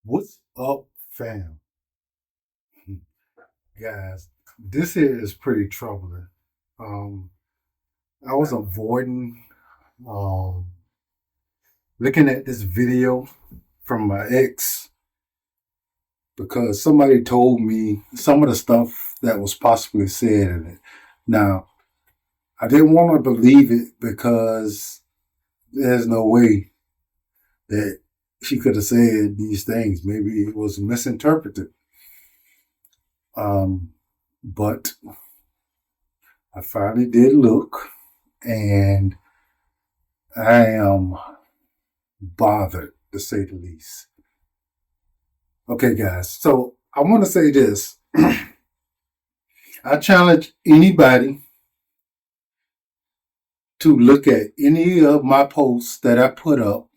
What's up, fam? Guys, this here is pretty troubling. Um, I was avoiding um, looking at this video from my ex because somebody told me some of the stuff that was possibly said in it. Now, I didn't want to believe it because there's no way that she could have said these things. Maybe it was misinterpreted. Um, but I finally did look, and I am bothered to say the least. Okay, guys, so I want to say this. I challenge anybody to look at any of my posts that I put up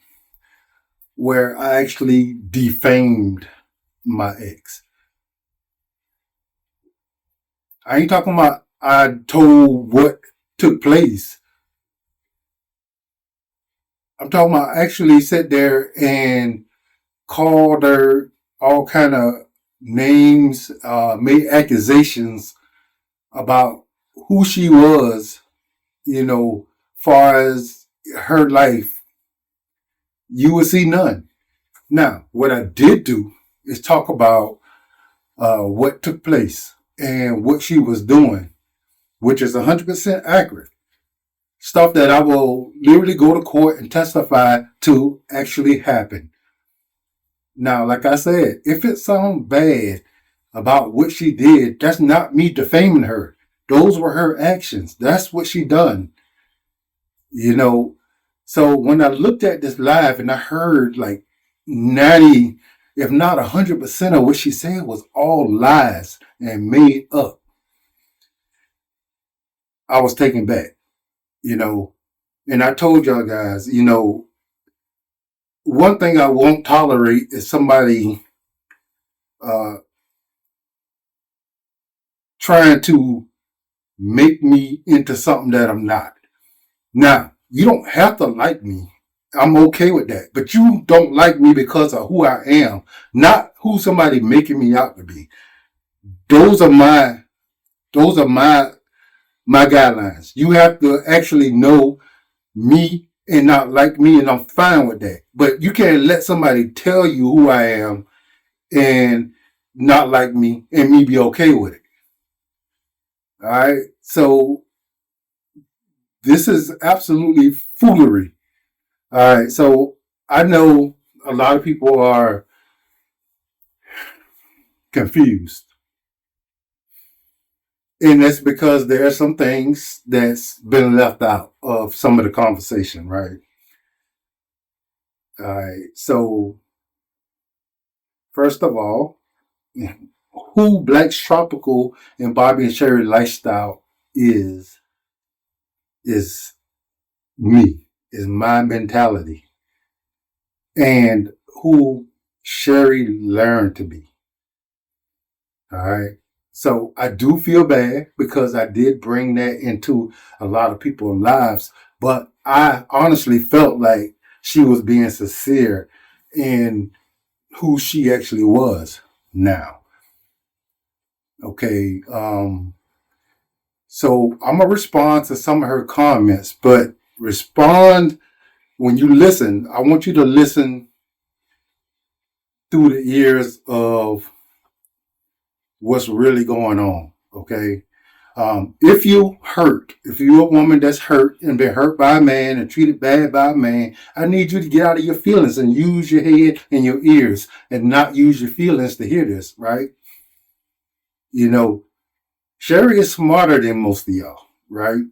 where I actually defamed my ex. I ain't talking about I told what took place. I'm talking about I actually sat there and called her all kind of names, made accusations about who she was, far as her life. You would see none. Now, what I did do is talk about what took place and what she was doing, which is 100% accurate. Stuff that I will literally go to court and testify to actually happen. Now, like I said, if it sounds bad about what she did, that's not me defaming her. Those were her actions. That's what she done. You know, so when I looked at this live and I heard like 90, if not 100% of what she said was all lies and made up, I was taken back, you know. And I told y'all guys, one thing I won't tolerate is somebody uh, trying to make me into something that I'm not. Now, you don't have to like me. I'm okay with that. But you don't like me because of who I am, not who somebody making me out to be. Those are my those are my guidelines. You have to actually know me and not like me, and I'm fine with that. But you can't let somebody tell you who I am and not like me and me be okay with it. All right. So this is absolutely foolery. All right. So I know a lot of people are confused. And that's because there are some things that's been left out of some of the conversation, right? All right. So first of all, who Black's Tropical and Bobby and Sherry lifestyle is me, is my mentality, and who Sherry learned to be. All right. So I do feel bad because I did bring that into a lot of people's lives, but I honestly felt like she was being sincere in who she actually was now. Okay. So I'm gonna respond to some of her comments, but respond when you listen. I want you to listen through the ears of what's really going on. Okay. If if you're a woman that's hurt and been hurt by a man and treated bad by a man, I need you to get out of your feelings and use your head and your ears and not use your feelings to hear this, right? You know, Sherry is smarter than most of y'all, right?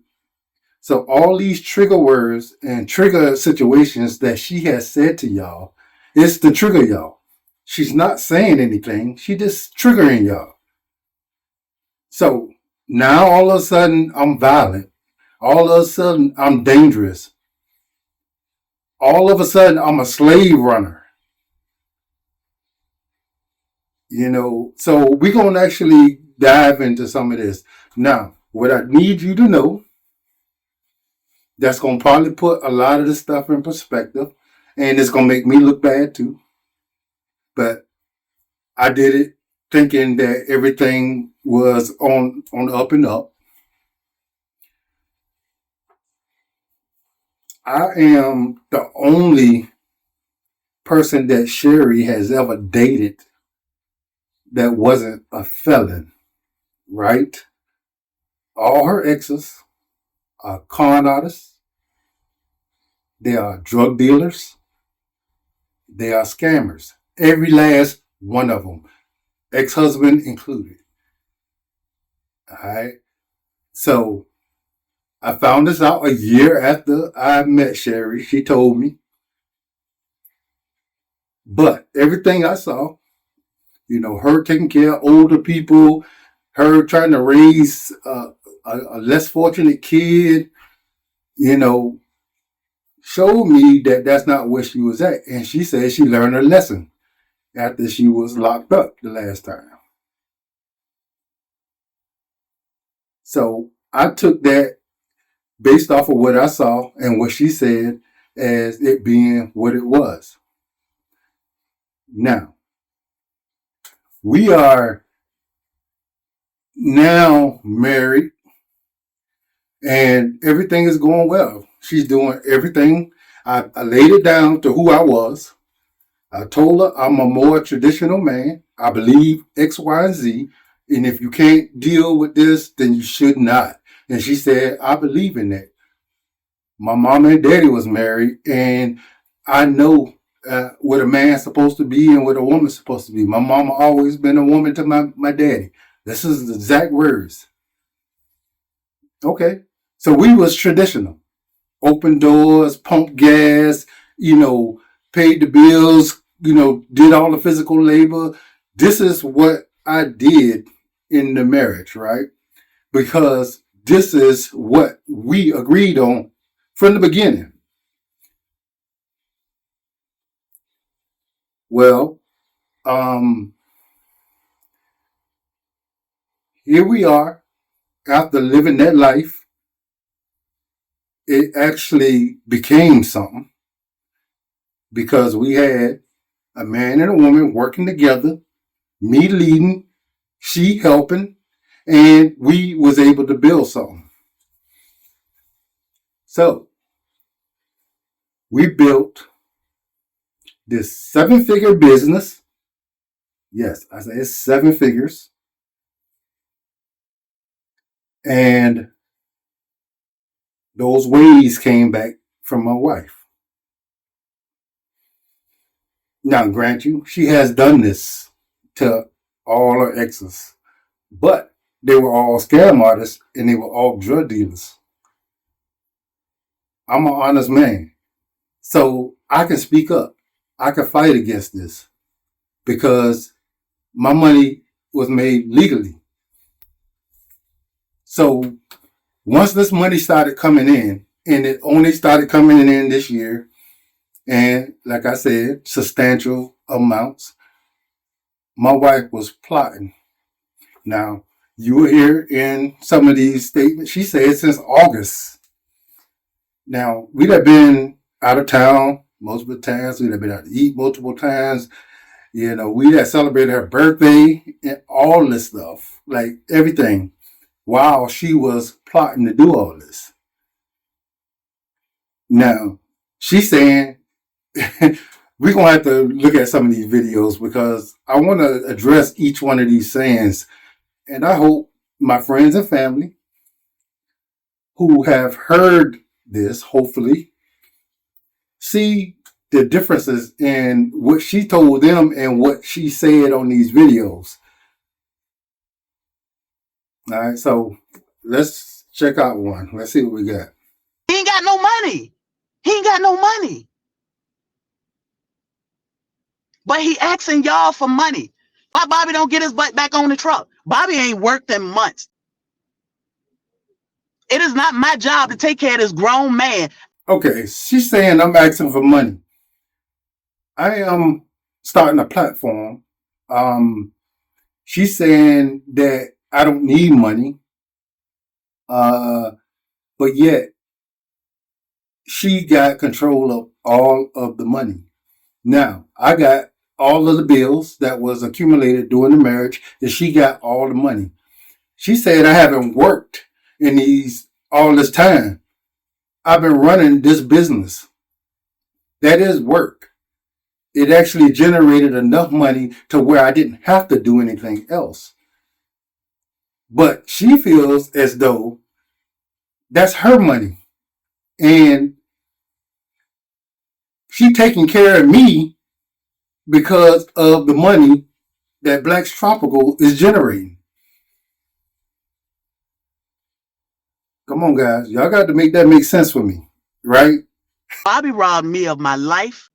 So all these trigger words and trigger situations that she has said to y'all, it's to trigger y'all. She's not saying anything. She just triggering y'all. So now all of a sudden I'm violent. All of a sudden I'm dangerous. All of a sudden I'm a slave runner. So we're going to actually dive into some of this. Now, what I need you to know, that's going to probably put a lot of this stuff in perspective, and it's going to make me look bad too. But I did it thinking that everything was on the up and up. I am the only person that Sherry has ever dated that wasn't a felon, right? All her exes are con artists, they are drug dealers, they are scammers. Every last one of them, ex husband included. All right. So I found this out a year after I met Sherry. She told me. But everything I saw, her taking care of older people, her trying to raise a less fortunate kid, you know, showed me that that's not where she was at. And she said she learned her lesson after she was locked up the last time. So I took that based off of what I saw and what she said as it being what it was. Now, we are now married and everything is going well. She's doing everything. I laid it down to who I was. I told her I'm a more traditional man. I believe X, Y, and Z. And if you can't deal with this, then you should not. And she said, I believe in that. My mom and daddy was married, and I know what a man's supposed to be and what a woman's supposed to be. My mama always been a woman to my daddy. This is the exact words. Okay. So we was traditional. Open doors, pump gas, paid the bills, did all the physical labor. This is what I did in the marriage, right? Because this is what we agreed on from the beginning. Well, um, here we are after living that life. It actually became something because we had a man and a woman working together, me leading, she helping, and we was able to build something. So we built this 7-figure business. Yes, I say it's 7 figures. And those ways came back from my wife. Now, grant you, she has done this to all her exes, but they were all scam artists and they were all drug dealers. I'm an honest man. So I can speak up. I can fight against this because my money was made legally. So once this money started coming in, and it only started coming in this year, and like I said, substantial amounts, my wife was plotting. Now, you will hear in some of these statements, she said since August. Now, we'd have been out of town multiple times. We'd have been out to eat multiple times. We'd have celebrated her birthday and all this stuff, like everything, while she was plotting to do all this. Now, she's saying, we're going to have to look at some of these videos because I want to address each one of these sayings. And I hope my friends and family who have heard this, hopefully, see the differences in what she told them and what she said on these videos. All right, so let's check out one. Let's see what we got. He ain't got no money. He ain't got no money. But he asking y'all for money. Why Bobby don't get his butt back on the truck? Bobby ain't worked in months. It is not my job to take care of this grown man. Okay, she's saying I'm asking for money. I am starting a platform. She's saying that I don't need money. But yet she got control of all of the money. Now, I got all of the bills that was accumulated during the marriage, and she got all the money. She said, I haven't worked in these all this time. I've been running this business. That is work. It actually generated enough money to where I didn't have to do anything else. But she feels as though that's her money. And she taking care of me because of the money that Black's Tropical is generating. Come on, guys. Y'all got to make that make sense for me, right? Bobby robbed me of my life.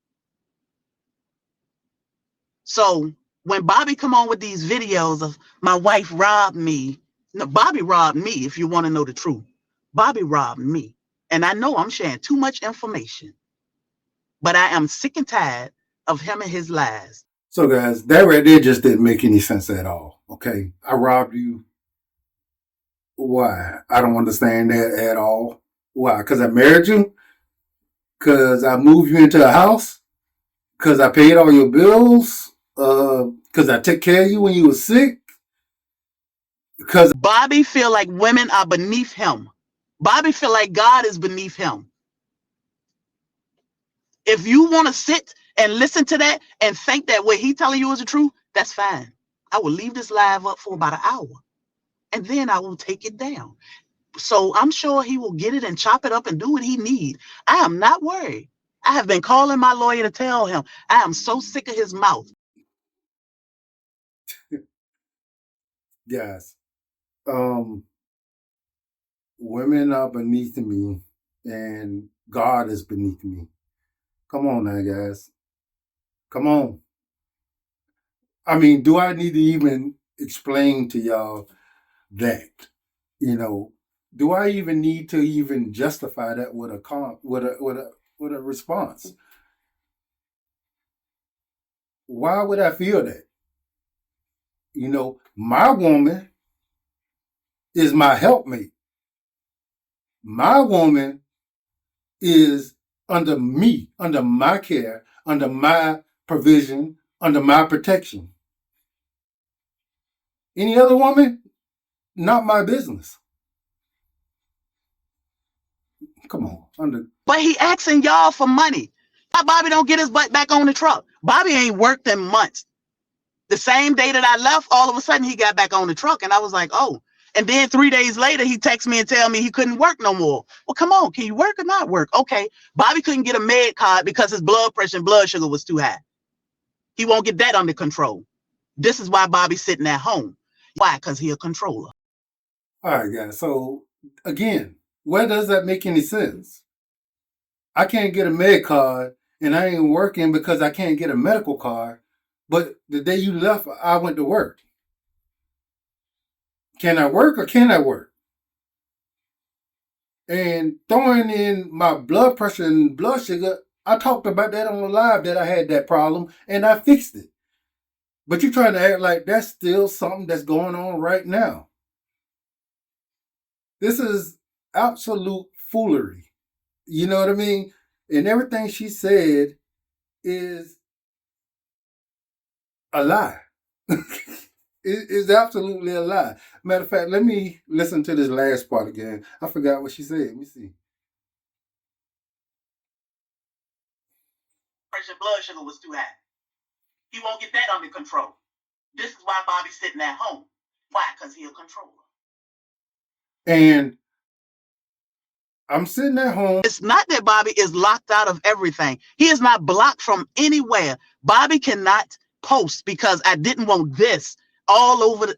So when Bobby come on with these videos of my wife robbed me, no, Bobby robbed me. If you want to know the truth, Bobby robbed me. And I know I'm sharing too much information, but I am sick and tired of him and his lies. So, guys, that right there just didn't make any sense at all. Okay. I robbed you. Why? I don't understand that at all. Why? Because I married you? Because I moved you into a house? Because I paid all your bills? Because I took care of you when you were sick? Because Bobby feel like women are beneath him. Bobby feel like God is beneath him. If you want to sit and listen to that and think that what he telling you is the truth, that's fine. I will leave this live up for about an hour, and then I will take it down. So I'm sure he will get it and chop it up and do what he need. I am not worried. I have been calling my lawyer to tell him I am so sick of his mouth. Guys, women are beneath me and God is beneath me. Come on now, guys. Come on. I mean, do I need to even explain to y'all that? You know, do I even need to even justify that with a response? Why would I feel that? You know, my woman is my helpmate. My woman is under me, under my care, under my provision, under my protection. Any other woman, not my business. Come on, But he asking y'all for money. Why Bobby don't get his butt back on the truck? Bobby ain't worked in months. The same day that I left, all of a sudden he got back on the truck, and I was like, oh. And then 3 days later, he texted me and tell me he couldn't work no more. Well, come on, can you work or not work? Okay. Bobby couldn't get a med card because his blood pressure and blood sugar was too high. He won't get that under control. This is why Bobby's sitting at home. Why? Because he a controller. All right, guys. So again, where does that make any sense? I can't get a med card and I ain't working because I can't get a medical card. But the day you left, I went to work. Can I work or can I work? And throwing in my blood pressure and blood sugar, I talked about that on the live that I had that problem and I fixed it. But you're trying to act like that's still something that's going on right now. This is absolute foolery. You know what I mean? And everything she said is a lie. It's absolutely a lie. Matter of fact, let me listen to this last part again. I forgot what she said. Let me see. Pressure blood sugar was too high. He won't get that under control. This is why Bobby's sitting at home. Why? Because he a controller. And I'm sitting at home. It's not that Bobby is locked out of everything. He is not blocked from anywhere. Bobby cannot post because I didn't want this all over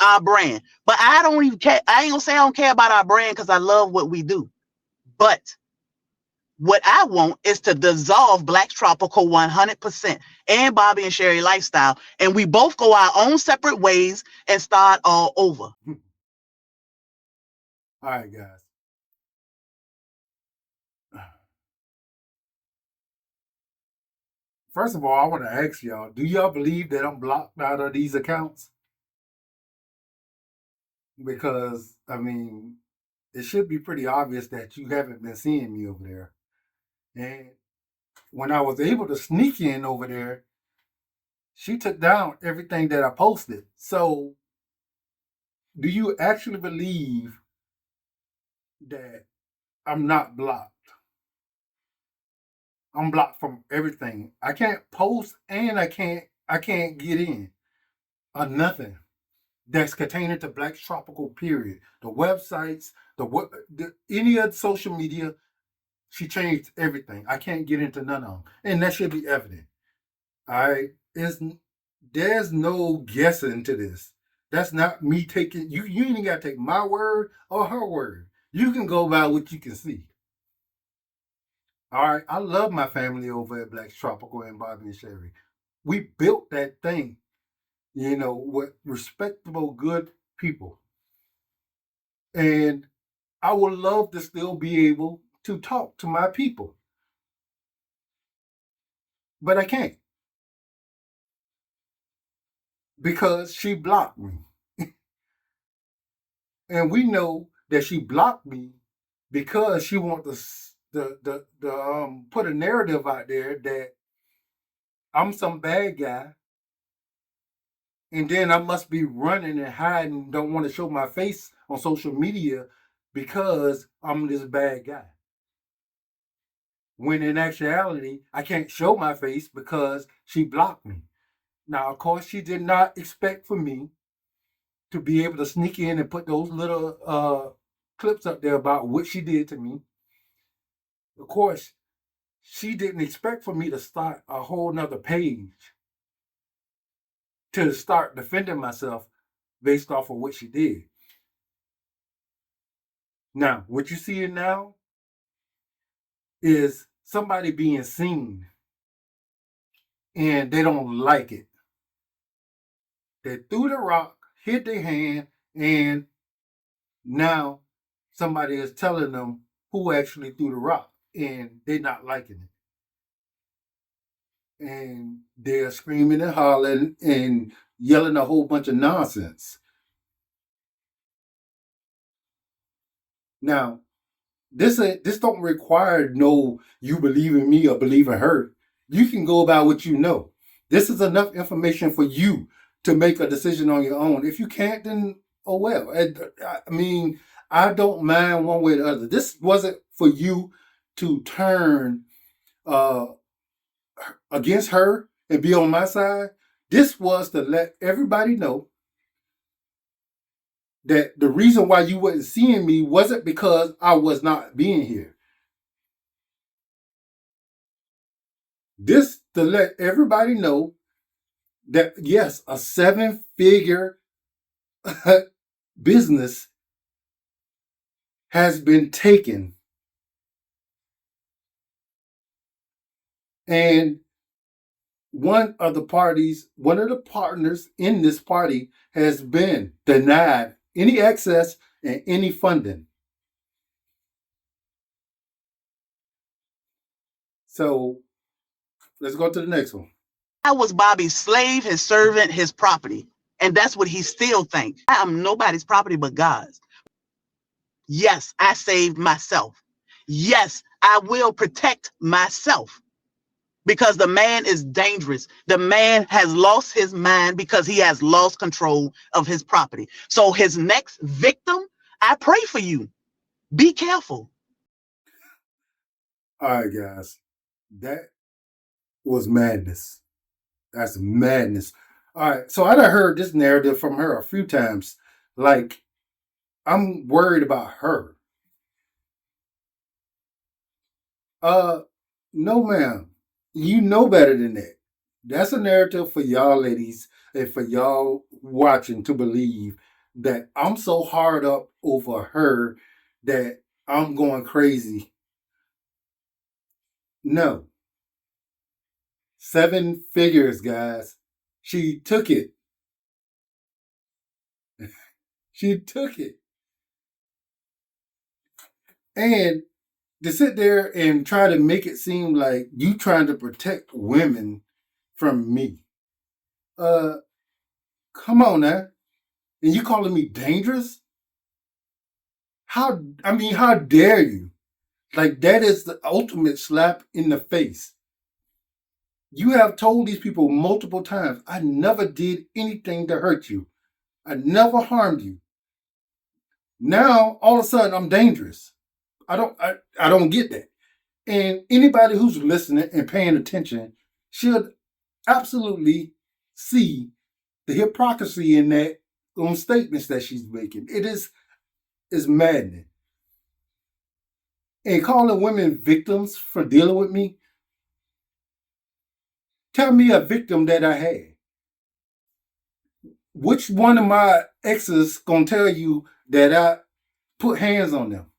our brand. But I don't even care. I ain't gonna say I don't care about our brand because I love what we do. But what I want is to dissolve Black Tropical 100% and Bobby and Sherry Lifestyle. And we both go our own separate ways and start all over. All right, guys. First of all, I want to ask y'all, do y'all believe that I'm blocked out of these accounts? Because, I mean, it should be pretty obvious that you haven't been seeing me over there. And when I was able to sneak in over there, she took down everything that I posted. So, do you actually believe that I'm not blocked? I'm blocked from everything. I can't post and I can't get in or nothing that's containing to Black Tropical period. The websites, any other social media, she changed everything. I can't get into none of them. And that should be evident. All right. There's no guessing to this. That's not me taking you ain't gotta take my word or her word. You can go by what you can see. All right. I love my family over at Black Tropical and Bobby and Sherry. We built that thing, with respectable, good people. And I would love to still be able to talk to my people, but I can't because she blocked me. And we know that she blocked me because she wants to put a narrative out there that I'm some bad guy, and then I must be running and hiding, don't want to show my face on social media because I'm this bad guy. When in actuality, I can't show my face because she blocked me. Now, of course, she did not expect for me to be able to sneak in and put those little clips up there about what she did to me. Of course, she didn't expect for me to start a whole nother page to start defending myself based off of what she did. Now, what you see now is somebody being seen and they don't like it. They threw the rock, hit their hand, and now somebody is telling them who actually threw the rock and they're not liking it. And they're screaming and hollering and yelling a whole bunch of nonsense. Now, this don't require no you believe in me or believe in her. You can go about what you know. This is enough information for you to make a decision on your own. If you can't, then oh well. I mean, I don't mind one way or the other. This wasn't for you to turn uh, against her and be on my side. This was to let everybody know that the reason why you wasn't seeing me wasn't because I was not being here. This to let everybody know that yes, a 7-figure business has been taken, and one of the partners in this party has been denied any access and any funding. So let's go to the next one. I was Bobby's slave, his servant, his property. And that's what he still thinks. I am nobody's property but God's. Yes, I saved myself. Yes, I will protect myself because the man is dangerous. The man has lost his mind because he has lost control of his property. So his next victim, I pray for you. Be careful. All right, guys. That was madness. That's madness. All right. So I done heard this narrative from her a few times. Like, I'm worried about her. No, ma'am. You know better than that. That's a narrative for y'all ladies and for y'all watching to believe that I'm so hard up over her that I'm going crazy. No. 7 figures, guys. She took it. She took it. And to sit there and try to make it seem like you trying to protect women from me. Come on now. And you calling me dangerous? How dare you? Like that is the ultimate slap in the face. You have told these people multiple times, I never did anything to hurt you. I never harmed you. Now, all of a sudden, I'm dangerous. I don't get that. And anybody who's listening and paying attention should absolutely see the hypocrisy in that statements that she's making. Is maddening. And calling women victims for dealing with me. Tell me a victim that I had. Which one of my exes gonna tell you that I put hands on them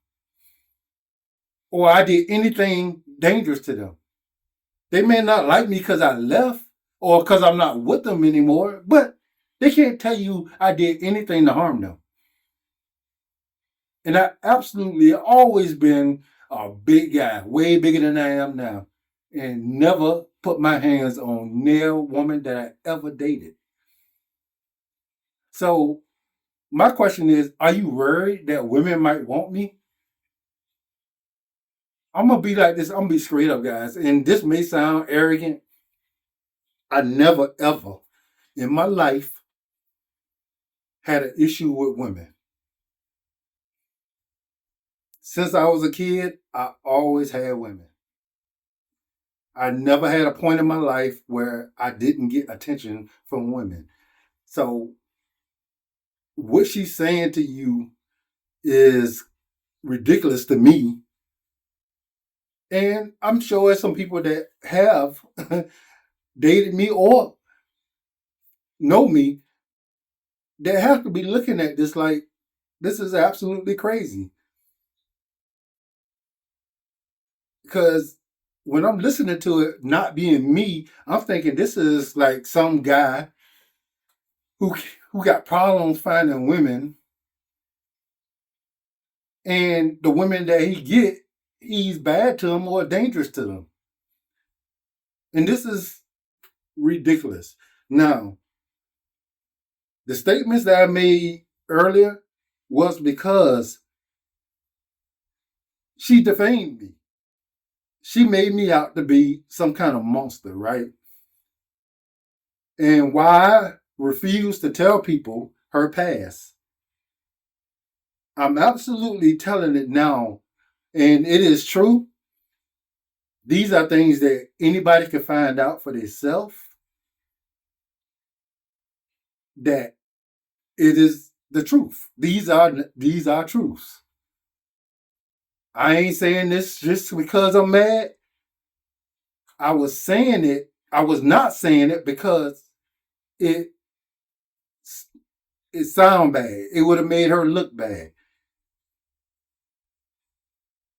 or I did anything dangerous to them? They may not like me because I left or because I'm not with them anymore, but they can't tell you I did anything to harm them. And I absolutely always been a big guy, way bigger than I am now, and never put my hands on no woman that I ever dated. So my question is, are you worried that women might want me? I'm gonna be like this. I'm gonna be straight up, guys. And this may sound arrogant. I never ever in my life had an issue with women. Since I was a kid, I always had women. I never had a point in my life where I didn't get attention from women. So what she's saying to you is ridiculous to me. And I'm sure there's some people that have dated me or know me that have to be looking at this like this is absolutely crazy. Because when I'm listening to it not being me, I'm thinking this is like some guy who got problems finding women, and the women that he get, he's bad to them or dangerous to them. And this is ridiculous. Now, the statements that I made earlier was because she defamed me. She made me out to be some kind of monster, right? And why I refuse to tell people her past, I'm absolutely telling it now. And it is true. These are things that anybody can find out for themselves. That it is the truth. These are truths. I ain't saying this just because I'm mad. I was saying it. I was not saying it because it sound bad. It would have made her look bad.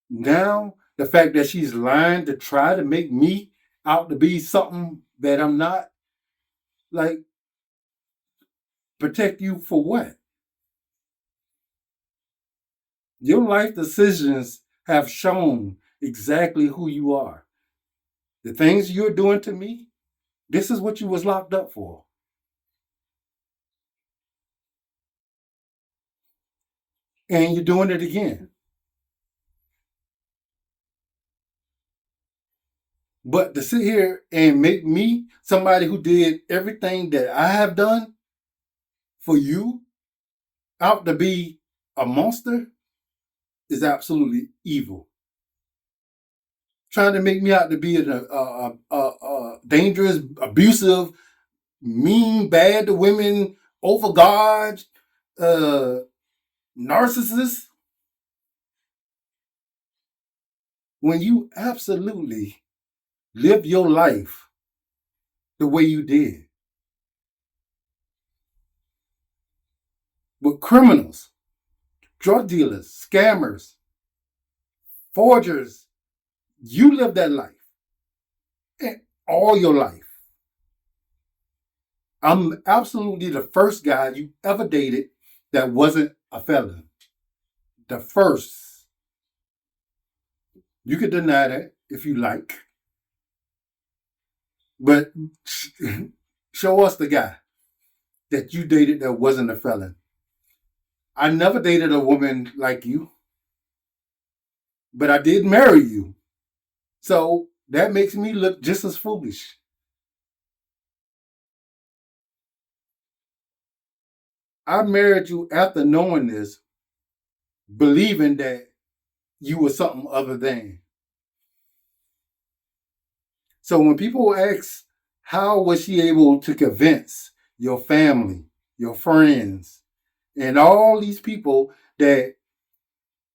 Now, the fact that she's lying to try to make me out to be something that I'm not, like, protect you for what? Your life decisions have shown exactly who you are. The things you're doing to me, this is what you was locked up for. And you're doing it again. But to sit here and make me somebody who did everything that I have done for you out to be a monster is absolutely evil. Trying to make me out to be a dangerous, abusive, mean, bad to women, overguard, narcissist, when you absolutely live your life the way you did with criminals, drug dealers, scammers, forgers. You live that life and all your life. I'm absolutely the first guy you ever dated that wasn't a felon. The first. You could deny that if you like. But show us the guy that you dated that wasn't a felon. I never dated a woman like you, but I did marry you. So that makes me look just as foolish. I married you after knowing this, believing that you were something other than. So when people ask, how was she able to convince your family, your friends, and all these people that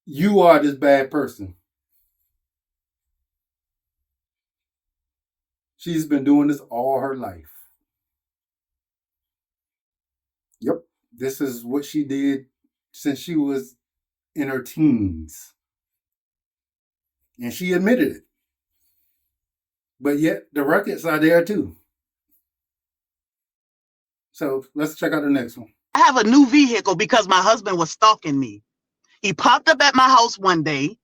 you are this bad person? She's been doing this all her life. Yep. This is what she did since she was in her teens. And she admitted it. But yet the records are there too. So let's check out the next one. I have a new vehicle because my husband was stalking me. He popped up at my house one day.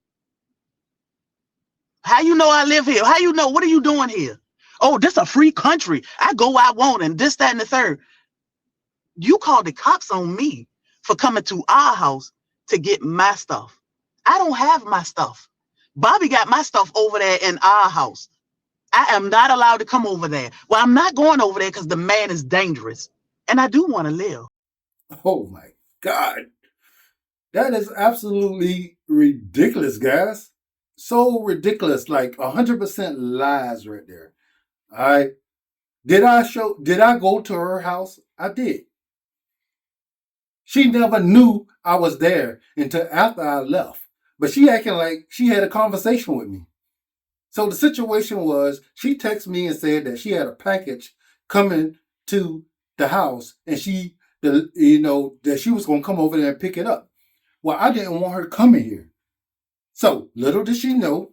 How you know I live here? How you know? What are you doing here? Oh, this a free country. I go where I want and this, that, and the third. You called the cops on me for coming to our house to get my stuff. I don't have my stuff. Bobby got my stuff over there in our house. I am not allowed to come over there. Well, I'm not going over there because the man is dangerous. And I do want to live. Oh my God. That is absolutely ridiculous, guys. So ridiculous. Like 100% lies right there. All right. Did I go to her house? I did. She never knew I was there until after I left. But she acting like she had a conversation with me. So the situation was, she texted me and said that she had a package coming to the house, and that she was going to come over there and pick it up. Well, I didn't want her coming here. So little did she know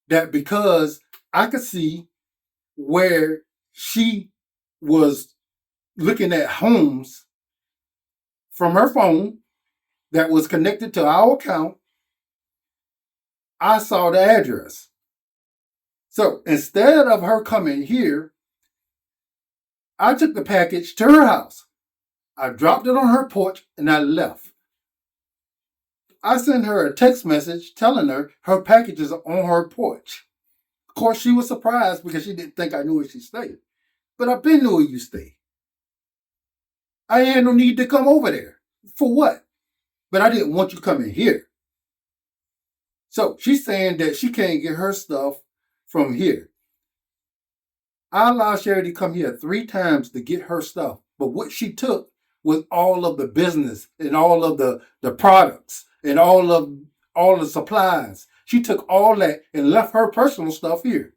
that because I could see where she was looking at homes from her phone that was connected to our account, I saw the address. So instead of her coming here, I took the package to her house. I dropped it on her porch and I left. I sent her a text message telling her package is on her porch. Of course, she was surprised because she didn't think I knew where she stayed. But I've been knew where you stay. I had no need to come over there. For what? But I didn't want you coming here. So she's saying that she can't get her stuff from here. I allowed Sherry to come here 3 times to get her stuff. But what she took was all of the business and all of the products and all the supplies. She took all that and left her personal stuff here.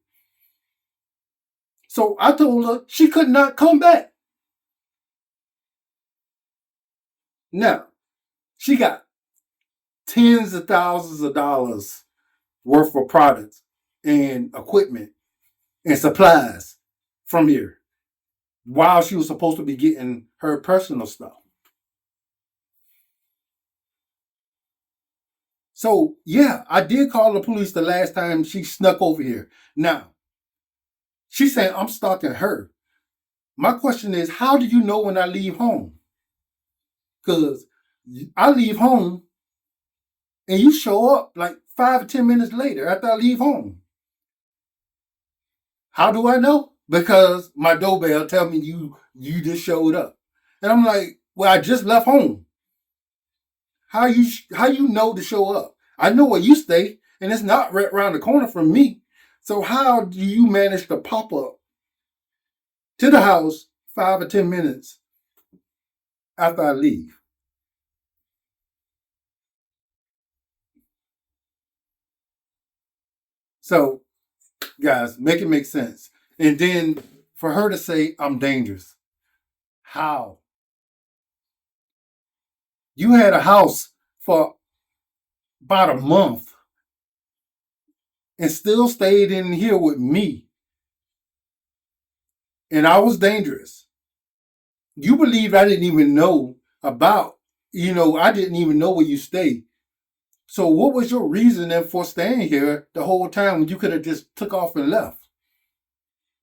So I told her she could not come back. Now, she got tens of thousands of dollars worth of products and equipment and supplies from here while she was supposed to be getting her personal stuff. So, yeah, I did call the police the last time she snuck over here. Now, she's saying I'm stalking her. My question is, how do you know when I leave home? Because I leave home and you show up like 5 or 10 minutes later after I leave home. How do I know? Because my doorbell tell me you just showed up. And I'm like, well, I just left home. How you know to show up? I know where you stay, and it's not right around the corner from me. So how do you manage to pop up to the house 5 or 10 minutes after I leave? So, guys, make it make sense. And then for her to say I'm dangerous. How? You had a house for about a month and still stayed in here with me. And I was dangerous. You believe I didn't even know about, I didn't even know where you stay. So what was your reasoning for staying here the whole time when you could have just took off and left?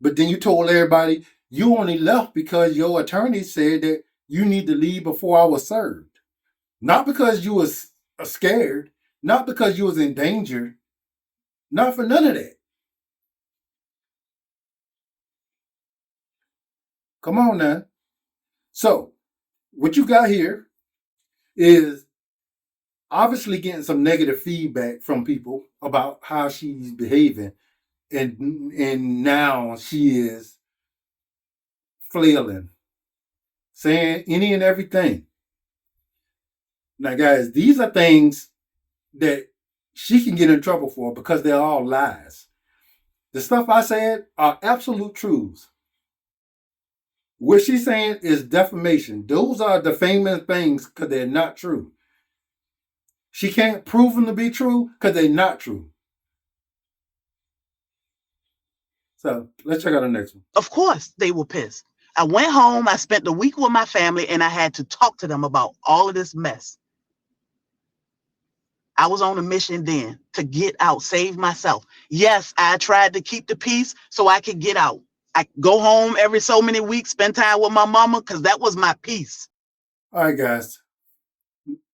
But then you told everybody you only left because your attorney said that you need to leave before I was served. Not because you was scared, not because you was in danger, not for none of that. Come on now. So what you got here is obviously getting some negative feedback from people about how she's behaving, and now she is flailing, saying any and everything. Now, guys, these are things that she can get in trouble for because they're all lies. The stuff I said are absolute truths. What she's saying is defamation. Those are defaming things because they're not true. She can't prove them to be true because they're not true. So let's check out the next one. Of course, they were pissed. I went home, I spent the week with my family, and I had to talk to them about all of this mess. I was on a mission then to get out, save myself. Yes, I tried to keep the peace so I could get out. I go home every so many weeks, spend time with my mama, because that was my peace. All right, guys.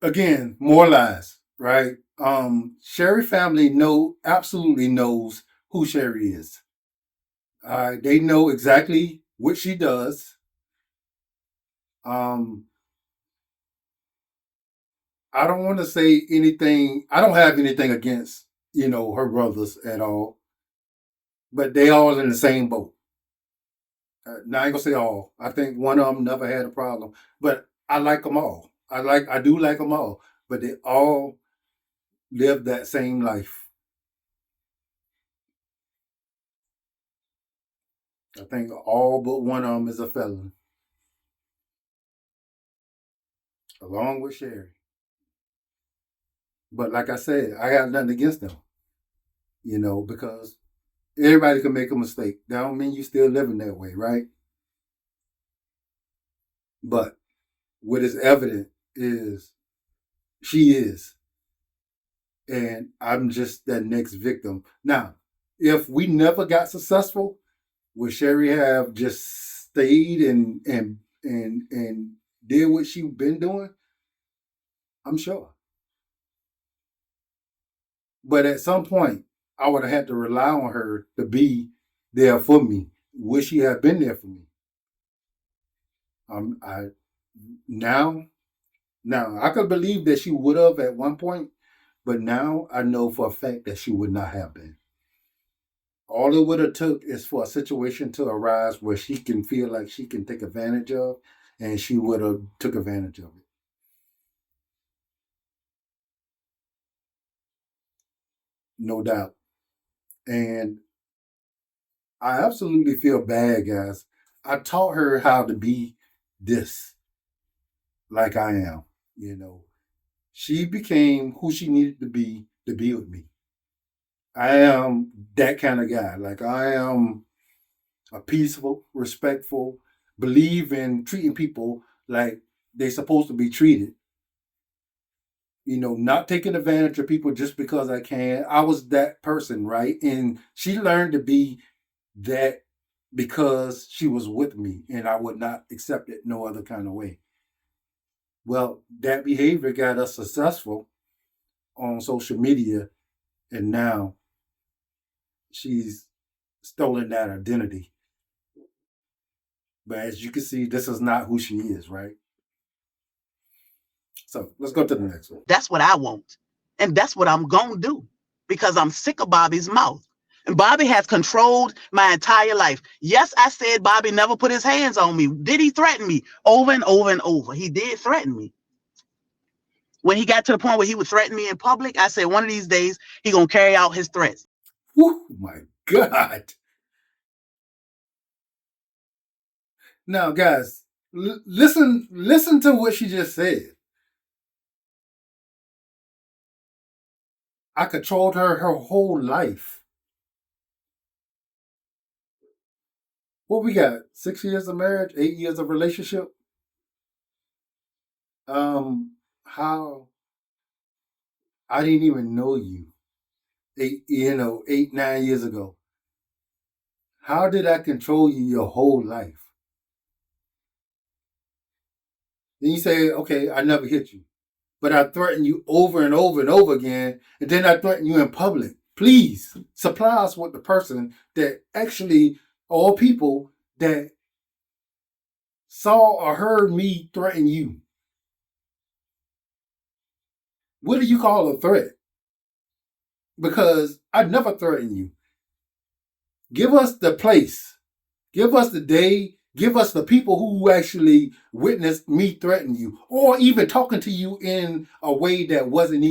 Again, more lies, right? Sherry family absolutely knows who Sherry is. They know exactly what she does. I don't want to say anything. I don't have anything against, her brothers at all. But they all in the same boat. Now I ain't gonna say all. I think one of them never had a problem. But I like them all. I do like them all. But they all live that same life. I think all but one of them is a felon. Along with Sherry. But like I said, I got nothing against them. Because everybody can make a mistake. That don't mean you still living that way, right? But what is evident is she is. And I'm just that next victim. Now, if we never got successful, would Sherry have just stayed and did what she been doing? I'm sure. But at some point, I would have had to rely on her to be there for me. Would she have been there for me? Now I could believe that she would have at one point, but now I know for a fact that she would not have been. All it would have took is for a situation to arise where she can feel like she can take advantage of, and she would have took advantage of it. No doubt. And I absolutely feel bad, guys. I taught her how to be this, like I am. She became who she needed to be with me. I am that kind of guy. Like, I am a peaceful, respectful, believe in treating people like they're supposed to be treated. Not taking advantage of people just because I can. I was that person, right? And she learned to be that because she was with me, and I would not accept it no other kind of way. Well, that behavior got us successful on social media, and now she's stolen that identity. But as you can see, this is not who she is, right? So let's go to the next one. That's what I want. And that's what I'm going to do because I'm sick of Bobby's mouth. And Bobby has controlled my entire life. Yes, I said Bobby never put his hands on me. Did he threaten me? Over and over and over. He did threaten me. When he got to the point where he would threaten me in public, I said one of these days he going to carry out his threats. Oh my God. Now, guys, listen to what she just said. I controlled her whole life. What we got? 6 years of marriage, 8 years of relationship. How I didn't even know you 8, 9 years ago. How did I control you your whole life? Then you say, okay, I never hit you. But I threaten you over and over and over again, and then I threaten you in public. Please supply us with the person that actually, all people that saw or heard me threaten you, what do you call a threat? Because I never threaten you. Give us the place. Give us the day. Give us the people who actually witnessed me threaten you, or even talking to you in a way that wasn't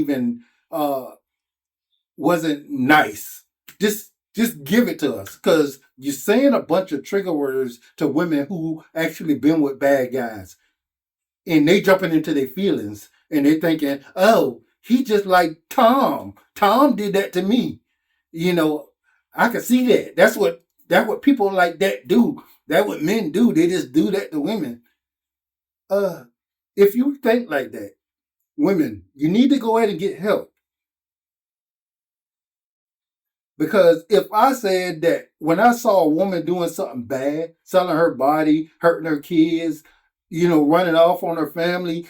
nice. Just give it to us, because you're saying a bunch of trigger words to women who actually been with bad guys, and they jumping into their feelings, and they thinking, oh, he just like Tom. Tom did that to me. You know, I can see that. That's what people like that do. That's what men do. They just do that to women. If you think like that, women, you need to go ahead and get help. Because if I said that when I saw a woman doing something bad, selling her body, hurting her kids, running off on her family,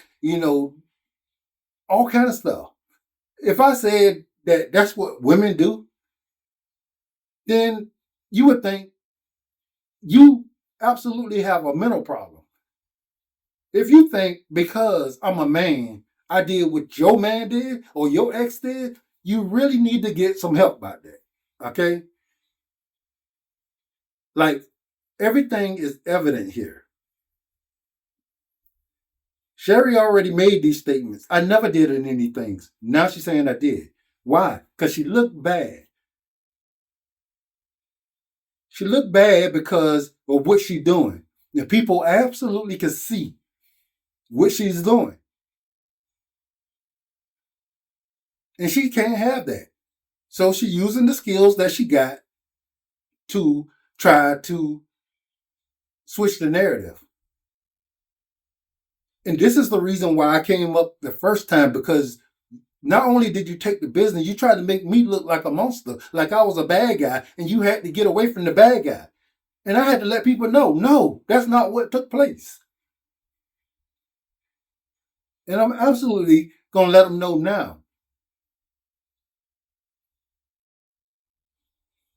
all kind of stuff. If I said that that's what women do, then you would think you absolutely have a mental problem. If you think because I'm a man, I did what your man did or your ex did, you really need to get some help about that. Okay? Like, everything is evident here. Sherry already made these statements. I never did any things. Now she's saying I did. Why? Because she looked bad. She looked bad because of what she's doing. And people absolutely can see what she's doing. And she can't have that. So she's using the skills that she got to try to switch the narrative. And this is the reason why I came up the first time, because not only did you take the business, you tried to make me look like a monster, like I was a bad guy, and you had to get away from the bad guy. And I had to let people know, no, that's not what took place. And I'm absolutely going to let them know now.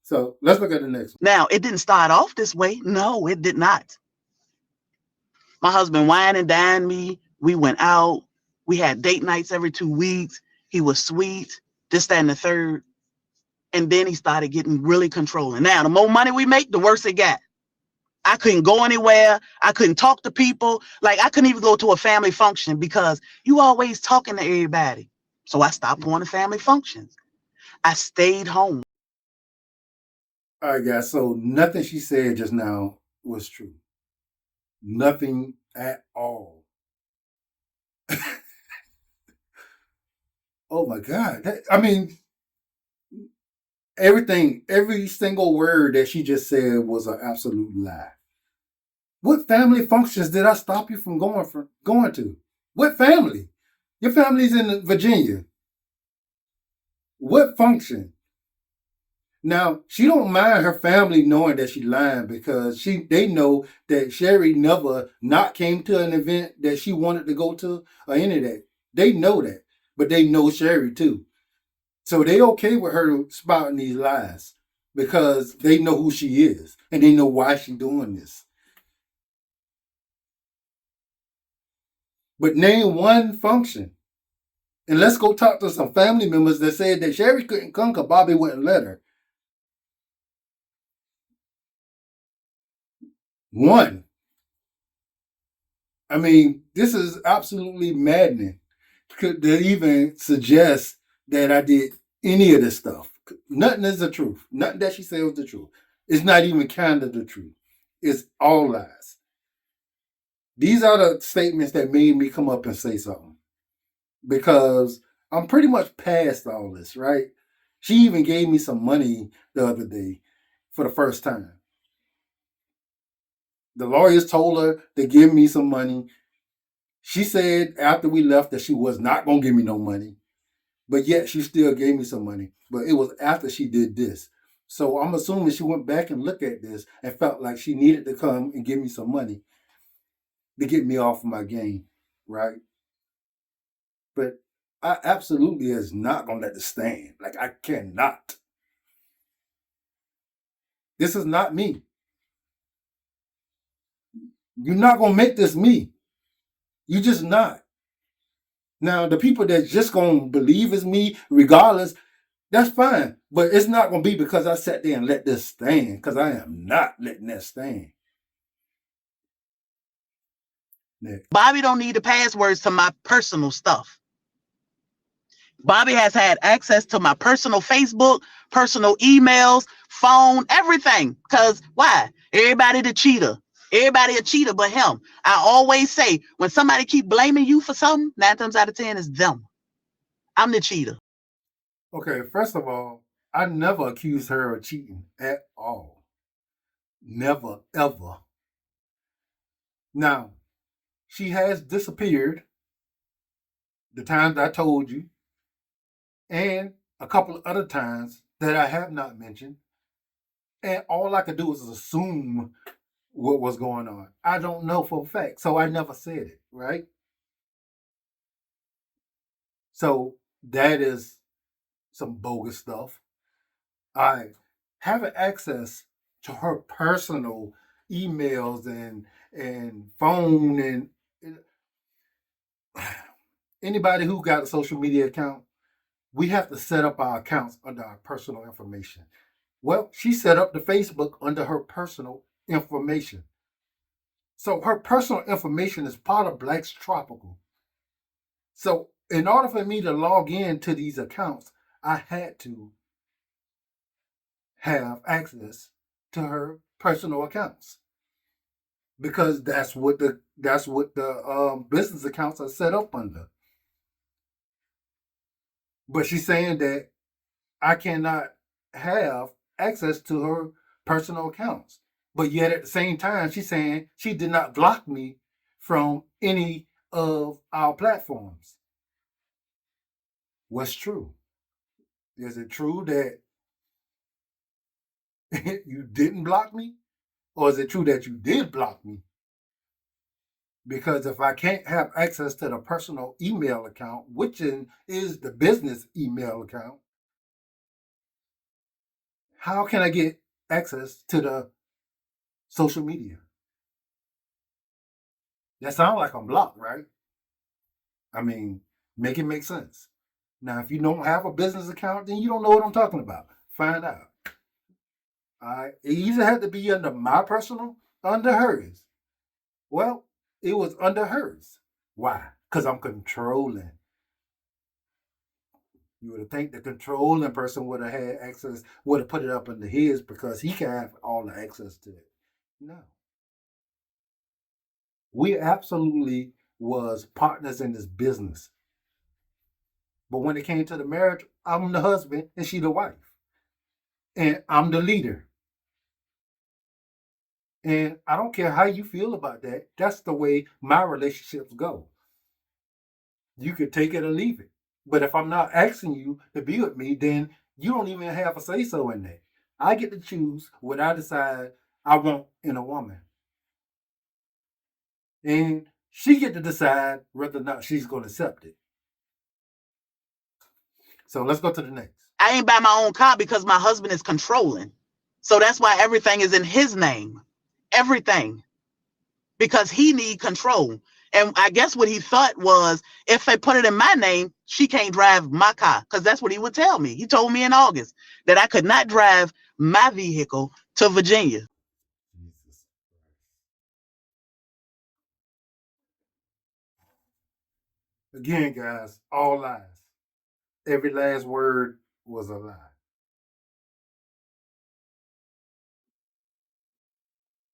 So let's look at the next one. Now, it didn't start off this way. No, it did not. My husband wined and dined me. We went out. We had date nights every 2 weeks. He was sweet, this, that, and the third. And then he started getting really controlling. Now, the more money we make, the worse it got. I couldn't go anywhere. I couldn't talk to people. Like, I couldn't even go to a family function because you always talking to everybody. So I stopped going to family functions. I stayed home. All right, guys. So nothing she said just now was true. Nothing at all. Oh my God. Every single word that she just said was an absolute lie. What family functions did I stop you from going to? What family? Your family's in Virginia. What function? Now, she don't mind her family knowing that she's lying, because they know that Sherry never not came to an event that she wanted to go to or any of that. They know that, but they know Sherry too. So they okay with her spouting these lies because they know who she is and they know why she's doing this. But name one function. And let's go talk to some family members that said that Sherry couldn't come because Bobby wouldn't let her. One. I mean, this is absolutely maddening to even suggest that I did any of this stuff. Nothing is the truth. Nothing that she said was the truth. It's not even kind of the truth. It's all lies. These are the statements that made me come up and say something, because I'm pretty much past all this, right? She even gave me some money the other day for the first time. The lawyers told her to give me some money. She said after we left that she was not going to give me no money, but yet she still gave me some money. But it was after she did this. So I'm assuming she went back and looked at this and felt like she needed to come and give me some money to get me off of my game, right? But I absolutely is not going to let this stand. Like, I cannot. This is not me. You're not gonna make this me. You just not. Now, the people that just gonna believe it's me, regardless, that's fine. But it's not gonna be because I sat there and let this stand, because I am not letting that stand. Next. Bobby don't need the passwords to my personal stuff. Bobby has had access to my personal Facebook, personal emails, phone, everything. Because why? Everybody the cheater. Everybody a cheater but him. I always say, when somebody keep blaming you for something, 9 times out of 10 is them. I'm the cheater. Okay, first of all, I never accused her of cheating at all. Never, ever. Now, she has disappeared the times I told you, and a couple of other times that I have not mentioned. And all I could do is assume what was going on. I don't know for a fact, so I never said it, right? So that is some bogus stuff. I having access to her personal emails and phone and anybody who got a social media account, we have to set up our accounts under our personal information. Well, she set up the Facebook under her personal information. So her personal information is part of Black's Tropical. So in order for me to log in to these accounts, I had to have access to her personal accounts because that's what the business accounts are set up under. But she's saying that I cannot have access to her personal accounts. But yet at the same time, she's saying she did not block me from any of our platforms. What's true? Is it true that you didn't block me? Or is it true that you did block me? Because if I can't have access to the personal email account, which is the business email account, how can I get access to the social media? That sounds like I'm blocked, right? I mean, make it make sense. Now, if you don't have a business account, then you don't know what I'm talking about. Find out. All right. It either had to be under my personal, under hers. Well, it was under hers. Why? Because I'm controlling. You would have think the controlling person would have had access, would have put it up under his because he can have all the access to it. No. We absolutely was partners in this business. But when it came to the marriage, I'm the husband and she the wife. And I'm the leader. And I don't care how you feel about that. That's the way my relationships go. You could take it or leave it. But if I'm not asking you to be with me, then you don't even have a say so in that. I get to choose what I decide I want in a woman. And she get to decide whether or not she's going to accept it. So let's go to the next. I ain't buy my own car because my husband is controlling. So that's why everything is in his name. Everything. Because he need control. And I guess what he thought was if they put it in my name, she can't drive my car. Because that's what he would tell me. He told me in August that I could not drive my vehicle to Virginia. Jesus. Again, guys, all lies. Every last word was a lie.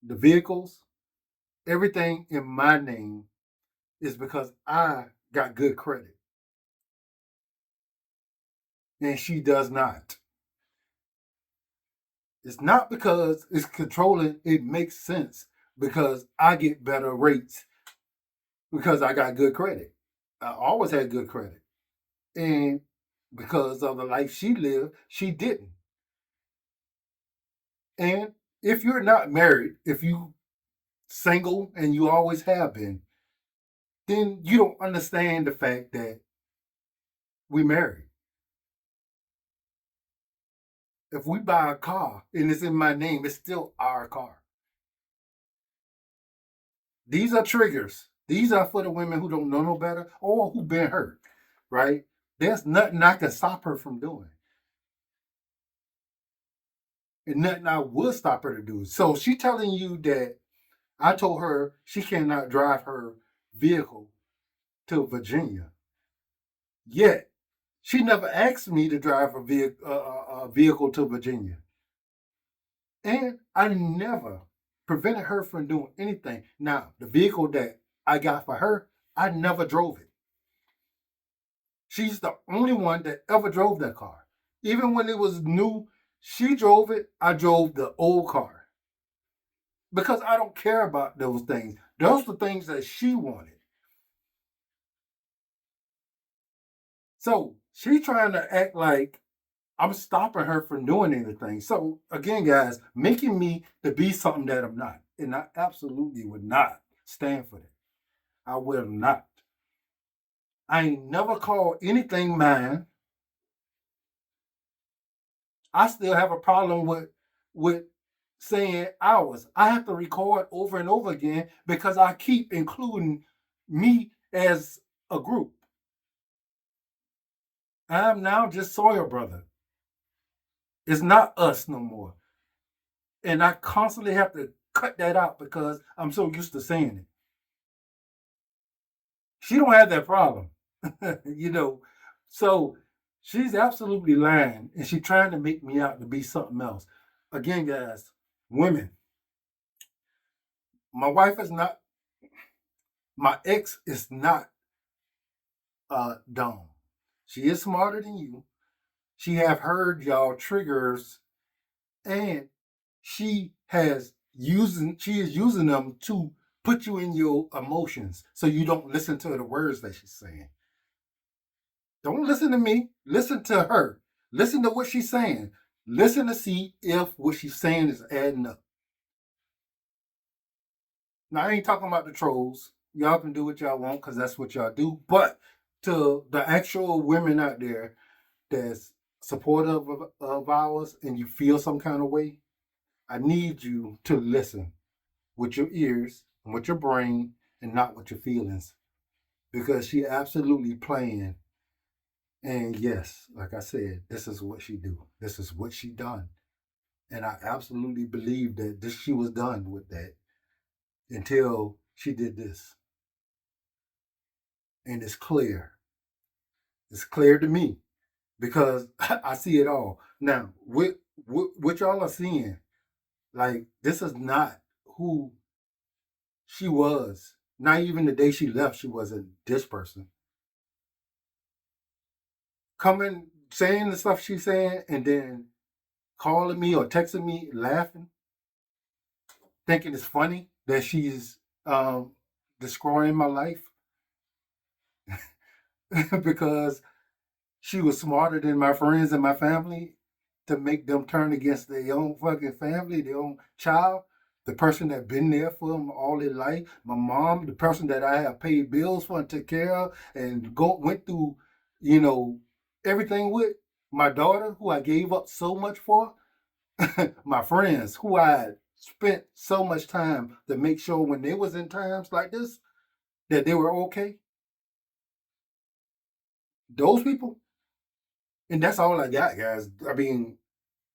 The vehicles, everything in my name is because I got good credit. And she does not. It's not because it's controlling, it makes sense because I get better rates because I got good credit. I always had good credit. And because of the life she lived, she didn't. And if you're not married, if you single and you always have been, then you don't understand the fact that we married. If we buy a car and it's in my name, it's still our car. These are triggers. These are for the women who don't know no better or who been hurt, right? There's nothing I can stop her from doing. And nothing I would stop her to do. So she telling you that I told her she cannot drive her vehicle to Virginia. Yet she never asked me to drive a vehicle to Virginia. And I never prevented her from doing anything. Now, the vehicle that I got for her, I never drove it. She's the only one that ever drove that car. Even when it was new, she drove it. I drove the old car. Because I don't care about those things. Those are the things that she wanted. So she's trying to act like I'm stopping her from doing anything. So again, guys, making me to be something that I'm not. And I absolutely would not stand for that. I will not. I ain't never called anything mine. I still have a problem with saying ours. I have to record over and over again because I keep including me as a group. I'm now just Sawyer Brother. It's not us no more. And I constantly have to cut that out because I'm so used to saying it. She don't have that problem. you know. So she's absolutely lying and she's trying to make me out to be something else. Again, guys, women, my wife is not, my ex is not dumb. She is smarter than you. She have heard y'all triggers and she is using them to put you in your emotions so you don't listen to the words that she's saying. Don't listen to me. Listen to her. Listen to what she's saying. Listen to see if what she's saying is adding up. Now, I ain't talking about the trolls. Y'all can do what y'all want because that's what y'all do. But to the actual women out there that's supportive of ours and you feel some kind of way, I need you to listen with your ears and with your brain and not with your feelings because she absolutely playing. And yes, like I said, this is what she do. This is what she done. And I absolutely believe that she was done with that until she did this. And it's clear. It's clear to me because I see it all. Now, what y'all are seeing, like, this is not who she was. Not even the day she left, she wasn't this person. Coming, saying the stuff she's saying, and then calling me or texting me, laughing, thinking it's funny that she's destroying my life because she was smarter than my friends and my family to make them turn against their own fucking family, their own child, the person that been there for them all their life, my mom, the person that I have paid bills for and took care of and went through, everything with, my daughter who I gave up so much for, my friends who I spent so much time to make sure when they was in times like this that they were okay. Those people, and that's all I got, guys. I mean,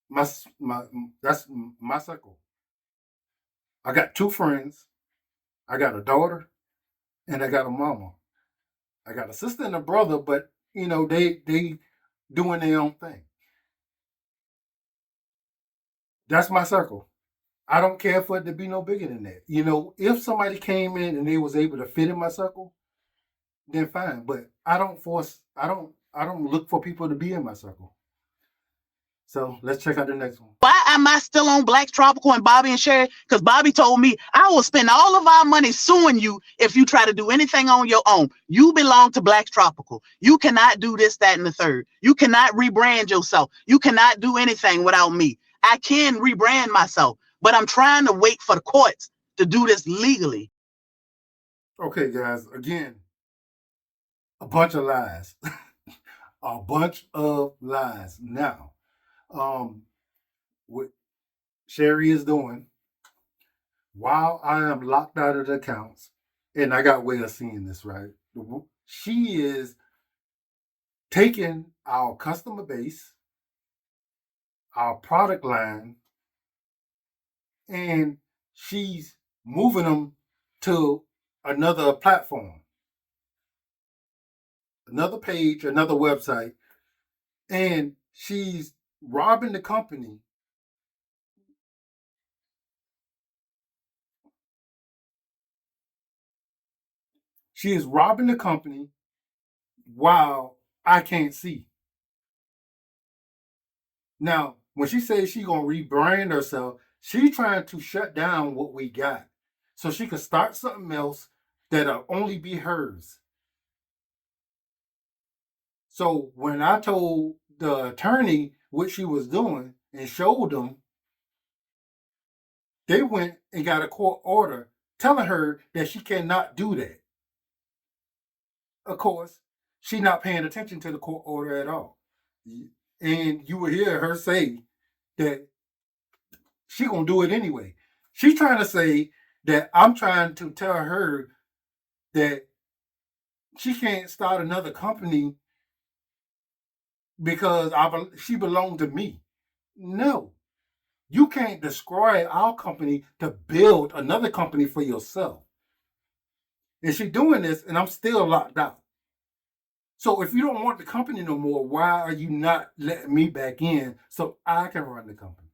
my that's my circle. I got two friends. I got a daughter, and I got a mama. I got a sister and a brother, but they doing their own thing. That's my circle. I don't care for it to be no bigger than that. If somebody came in and they was able to fit in my circle, then fine. But I don't force. I don't look for people to be in my circle. So let's check out the next one. Why am I still on Black Tropical and Bobby and Sherry? Because Bobby told me I will spend all of our money suing you if you try to do anything on your own. You belong to Black Tropical. You cannot do this, that, and the third. You cannot rebrand yourself. You cannot do anything without me. I can rebrand myself, but I'm trying to wait for the courts to do this legally. Okay, guys. Again, a bunch of lies. A bunch of lies. Now, what Sherry is doing, while I am locked out of the accounts, and I got way of seeing this, right? She is taking our customer base, our product line, and she's moving them to another platform, another page, another website, and she's robbing the company. She is robbing the company while I can't see. Now, when she says she's gonna rebrand herself, she's trying to shut down what we got so she can start something else that'll only be hers. So when I told the attorney what she was doing and showed them, they went and got a court order telling her that she cannot do that. Of course, she's not paying attention to the court order at all. And you will hear her say that she gonna do it anyway. She's trying to say that I'm trying to tell her that she can't start another company because she belonged to me. No, you can't destroy our company to build another company for yourself. And she's doing this, and I'm still locked out. So if you don't want the company no more, why are you not letting me back in so I can run the company?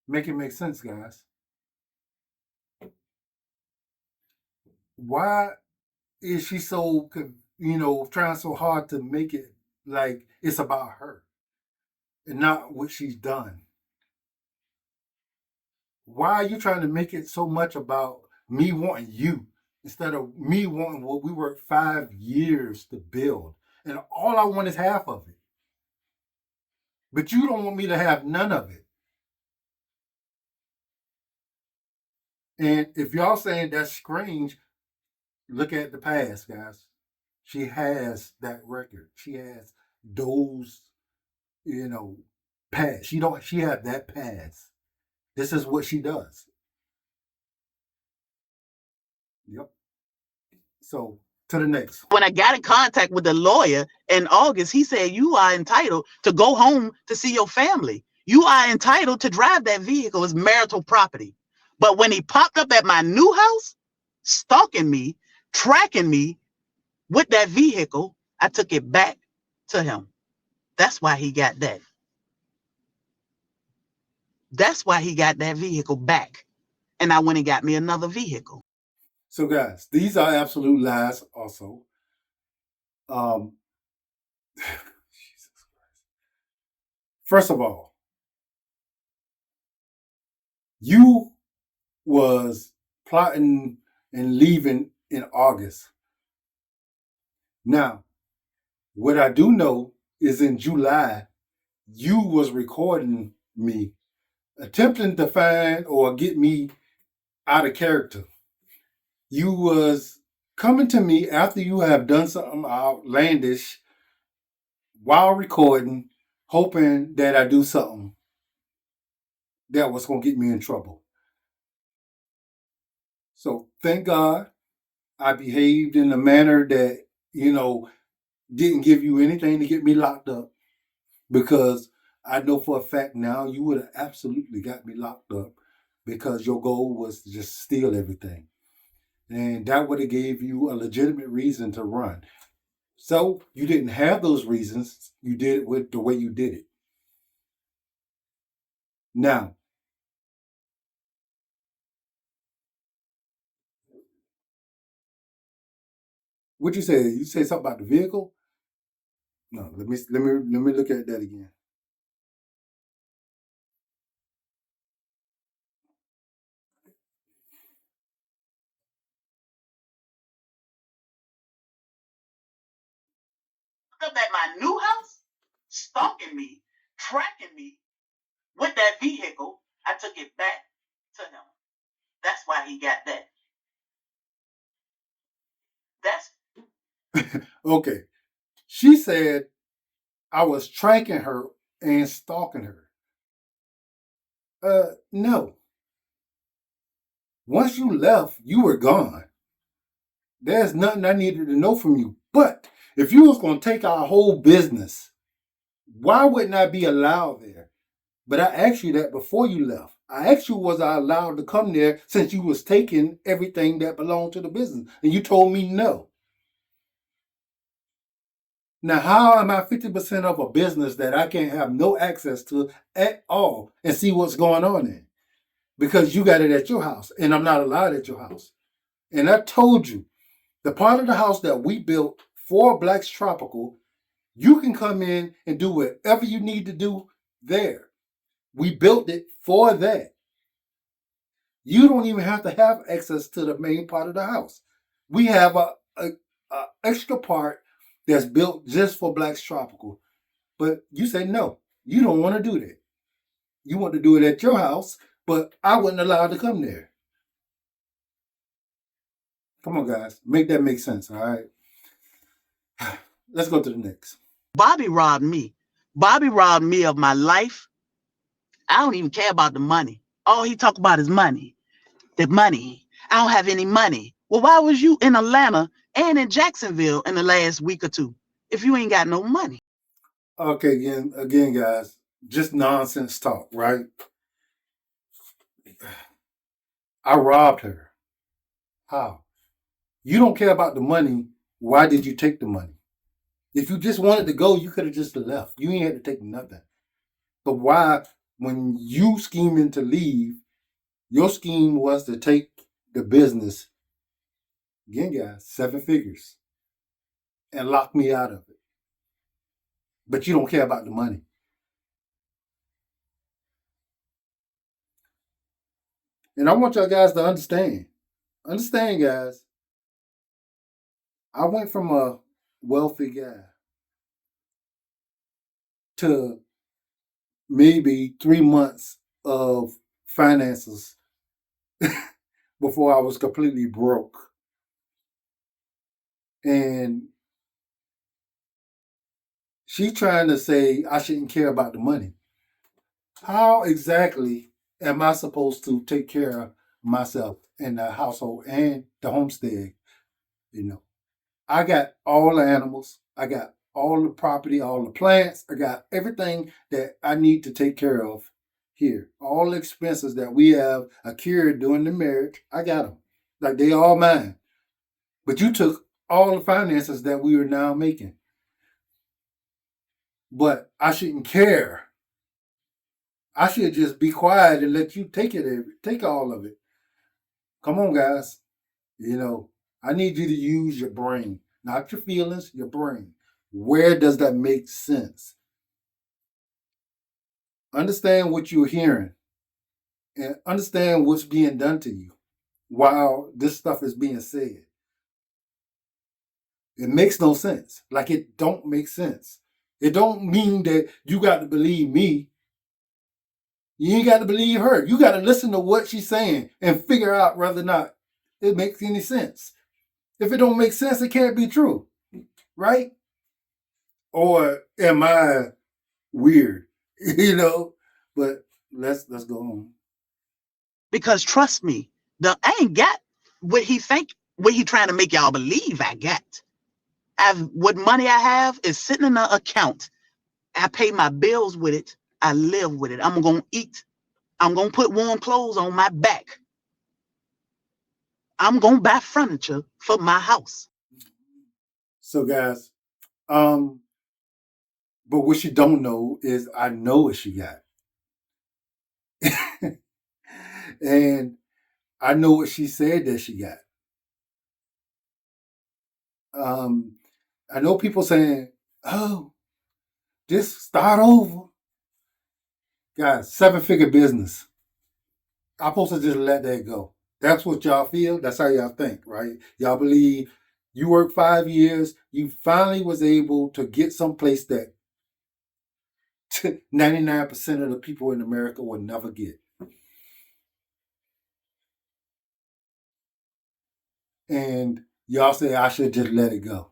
Make it make sense, guys. Why is she so, trying so hard to make it like it's about her and not what she's done? Why are you trying to make it so much about me wanting you instead of me wanting what we worked 5 years to build? And all I want is half of it. But you don't want me to have none of it. And if y'all saying that's strange, look at the past, guys. She has that record. She has those, you know, past. She had that past. This is what she does. Yep. So to the next. When I got in contact with the lawyer in August, he said, you are entitled to go home to see your family. You are entitled to drive that vehicle as marital property. But when he popped up at my new house, stalking me, tracking me with that vehicle, I took it back to him. That's why he got that. That's why he got that vehicle back. And I went and got me another vehicle. So guys, these are absolute lies also. Um Jesus Christ. First of all, you was plotting and leaving in August. Now, what I do know is in July, you was recording me, attempting to find or get me out of character. You was coming to me after you have done something outlandish while recording, hoping that I do something that was going to get me in trouble. So thank God I behaved in a manner that, didn't give you anything to get me locked up, because I know for a fact now you would have absolutely got me locked up because your goal was to just steal everything. And that would have gave you a legitimate reason to run. So you didn't have those reasons. You did it with the way you did it. Now, what you say? You say something about the vehicle? No, let me look at that again. Up at my new house, stalking me, tracking me with that vehicle, I took it back to him. That's why he got that. That's Okay. She said I was tracking her and stalking her. No. Once you left, you were gone. There's nothing I needed to know from you. But if you was going to take our whole business, why wouldn't I be allowed there? But I asked you that before you left. I asked you, was I allowed to come there since you was taking everything that belonged to the business? And you told me no. Now, how am I 50% of a business that I can't have no access to at all and see what's going on in? Because you got it at your house and I'm not allowed at your house. And I told you, the part of the house that we built for Blacks Tropical, you can come in and do whatever you need to do there. We built it for that. You don't even have to have access to the main part of the house. We have a extra part that's built just for Blacks Tropical. But you say no, you don't want to do that. You want to do it at your house, but I wasn't allowed to come there. Come on, guys. Make that make sense, all right? Let's go to the next. Bobby robbed me. Bobby robbed me of my life. I don't even care about the money. All he talk about is money. The money. I don't have any money. Well, why was you in Atlanta and in Jacksonville in the last week or two if you ain't got no money? Okay, again, guys, just nonsense talk, right? I robbed her. How? You don't care about the money. Why did you take the money? If you just wanted to go, you could have just left. You ain't had to take nothing. But why, when you scheming to leave, your scheme was to take the business, again, guys, 7 figures, and lock me out of it. But you don't care about the money. And I want y'all guys to understand. Understand, guys. I went from a wealthy guy to maybe 3 months of finances before I was completely broke. And she's trying to say I shouldn't care about the money. How exactly am I supposed to take care of myself and the household and the homestead? You know, I got all the animals, I got all the property, all the plants, I got everything that I need to take care of here. All the expenses that we have accrued during the marriage, I got them. Like they all mine. But you took all the finances that we are now making. But I shouldn't care. I should just be quiet and let you take all of it. Come on, guys. You know, I need you to use your brain, not your feelings, your brain. Where does that make sense? Understand what you're hearing and understand what's being done to you while this stuff is being said. It makes no sense. Like it don't make sense. It don't mean that you got to believe me. You ain't got to believe her. You got to listen to what she's saying and figure out whether or not it makes any sense. If it don't make sense, it can't be true, right? Or am I weird? You know. But let's go on. Because trust me, I ain't got what he trying to make y'all believe I got. What money I have is sitting in an account. I pay my bills with it. I live with it. I'm gonna eat. I'm gonna put warm clothes on my back. I'm gonna buy furniture for my house. So guys, but what you don't know is I know what she got. And I know what she said that she got. I know people saying, oh, just start over. Guys, 7-figure business. I'm supposed to just let that go. That's what y'all feel. That's how y'all think, right? Y'all believe you worked 5 years. You finally was able to get someplace that 99% of the people in America will never get. And y'all say I should just let it go.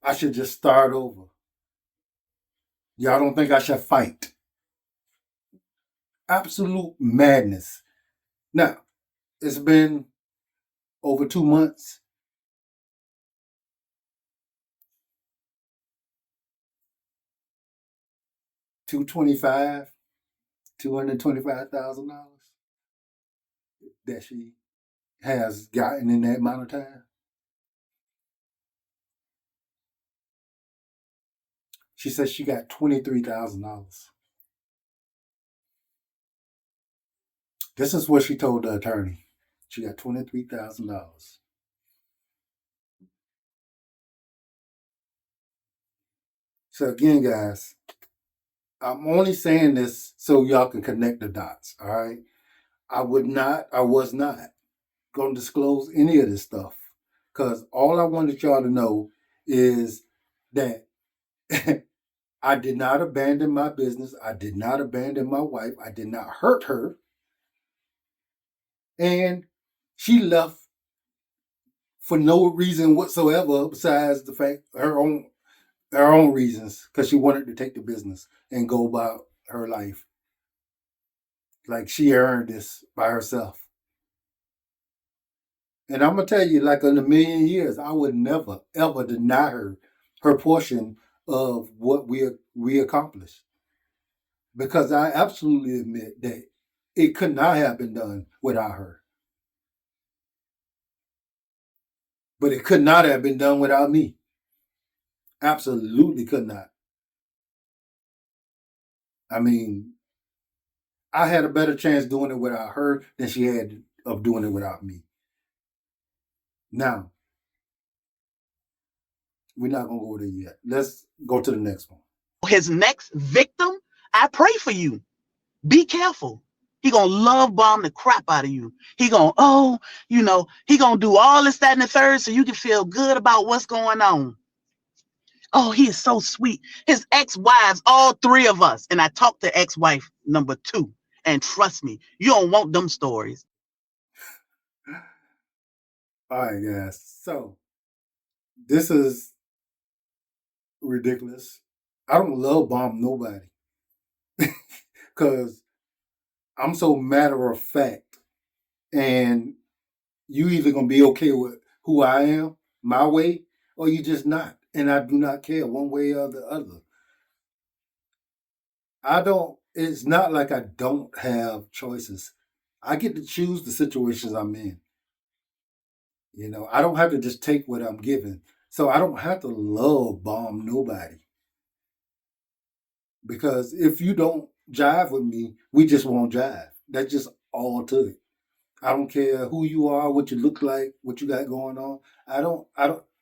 I should just start over. Y'all don't think I should fight. Absolute madness. Now, It's been over 2 months. $225,000 that she has gotten in that amount of time. She says she got $23,000. This is what she told the attorney. She got $23,000. So again, guys, I'm only saying this so y'all can connect the dots. All right. I was not going to disclose any of this stuff because all I wanted y'all to know is that I did not abandon my business. I did not abandon my wife. I did not hurt her. And she left for no reason whatsoever besides the fact her own reasons, because she wanted to take the business and go about her life like she earned this by herself. And I'm gonna tell you, like in a million years, I would never ever deny her portion of what we accomplished, because I absolutely admit that it could not have been done without her. But it could not have been done without me. Absolutely could not. I mean, I had a better chance doing it without her than she had of doing it without me. Now, we're not gonna go there yet. Let's go to the next one. His next victim, I pray for you. Be careful. He gonna love bomb the crap out of you. He gonna, he gonna do all this, that, and the third so you can feel good about what's going on. Oh, he is so sweet. His ex-wives, all three of us. And I talked to ex-wife number 2. And trust me, you don't want them stories. All right, guys. So this is ridiculous. I don't love bomb nobody because I'm so matter of fact, and you either gonna be okay with who I am, my way, or you just not. And I do not care one way or the other. It's not like I don't have choices. I get to choose the situations I'm in. I don't have to just take what I'm given. So I don't have to love bomb nobody. Because if you don't jive with me, we just won't jive. That's just all to it. I don't care who you are, what you look like, what you got going on.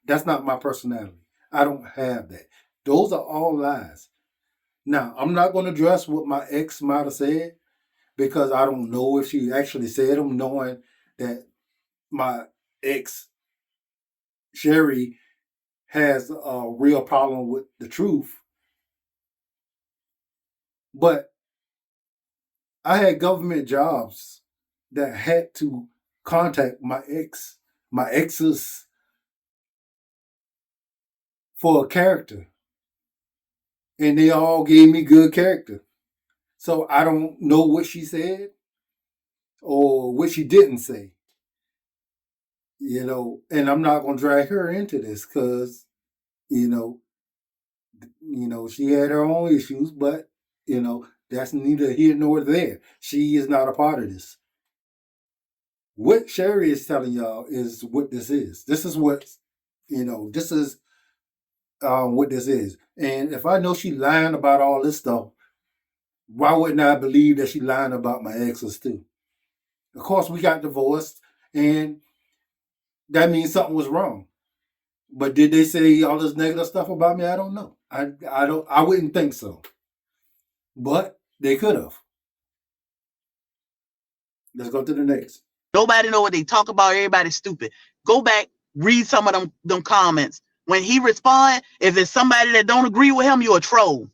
That's not my personality. I don't have that. Those are all lies. Now, I'm not going to address what my ex might have said because I don't know if she actually said them, knowing that my ex, Sherry, has a real problem with the truth. But I had government jobs that had to contact my exes for a character. And they all gave me good character. So I don't know what she said or what she didn't say. And I'm not going to drag her into this because, you know, she had her own issues, but, that's neither here nor there. She is not a part of this. What Sherry is telling y'all is what this is. This is what, this is what this is. And if I know she's lying about all this stuff, why wouldn't I believe that she's lying about my exes too? Of course, we got divorced, and that means something was wrong. But did they say all this negative stuff about me? I don't know. I wouldn't think so. But they could have. Let's go to the next. Nobody know what they talk about. Everybody's stupid. Go back, read some of them comments. When he respond, if it's somebody that don't agree with him, you're a troll.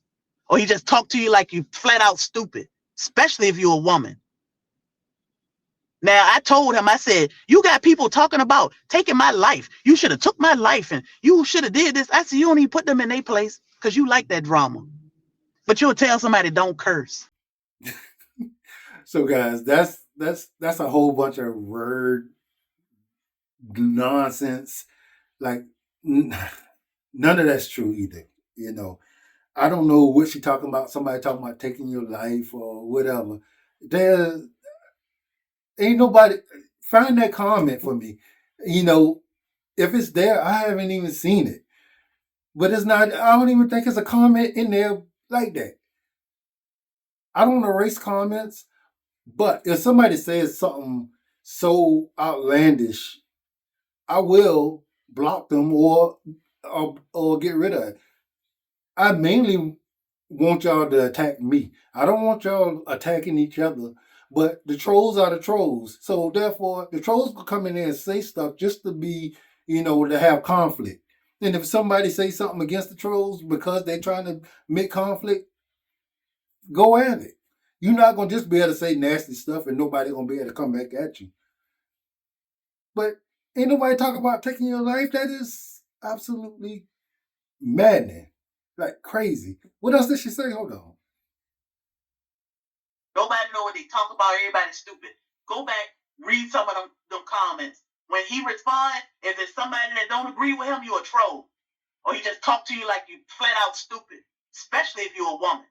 Or he just talk to you like you flat out stupid, especially if you're a woman. Now, I told him, I said, you got people talking about taking my life. You should have took my life and you should have did this. I said, you don't even put them in their place because you like that drama. But you'll tell somebody don't curse. So, guys, that's that's a whole bunch of word nonsense. Like none of that's true either. You know, I don't know what she talking about. Somebody talking about taking your life or whatever. There ain't nobody find that comment for me. You know, if it's there, I haven't even seen it. But it's not. I don't even think it's a comment in there like that. I don't erase comments, but if somebody says something so outlandish, I will block them or get rid of it. I mainly want y'all to attack me. I don't want y'all attacking each other. But the trolls are the trolls. So therefore, the trolls will come in there and say stuff just to be, to have conflict. And if somebody say something against the trolls because they're trying to make conflict, go at it. You're not gonna just be able to say nasty stuff and nobody gonna be able to come back at you. But ain't nobody talking about taking your life. That is absolutely maddening. Like crazy. What else did she say? Hold on. Nobody know what they talk about. Everybody's stupid. Go back, read some of them comments. When he responds, if it's somebody that don't agree with him, you're a troll. Or he just talk to you like you flat out stupid, especially if you're a woman.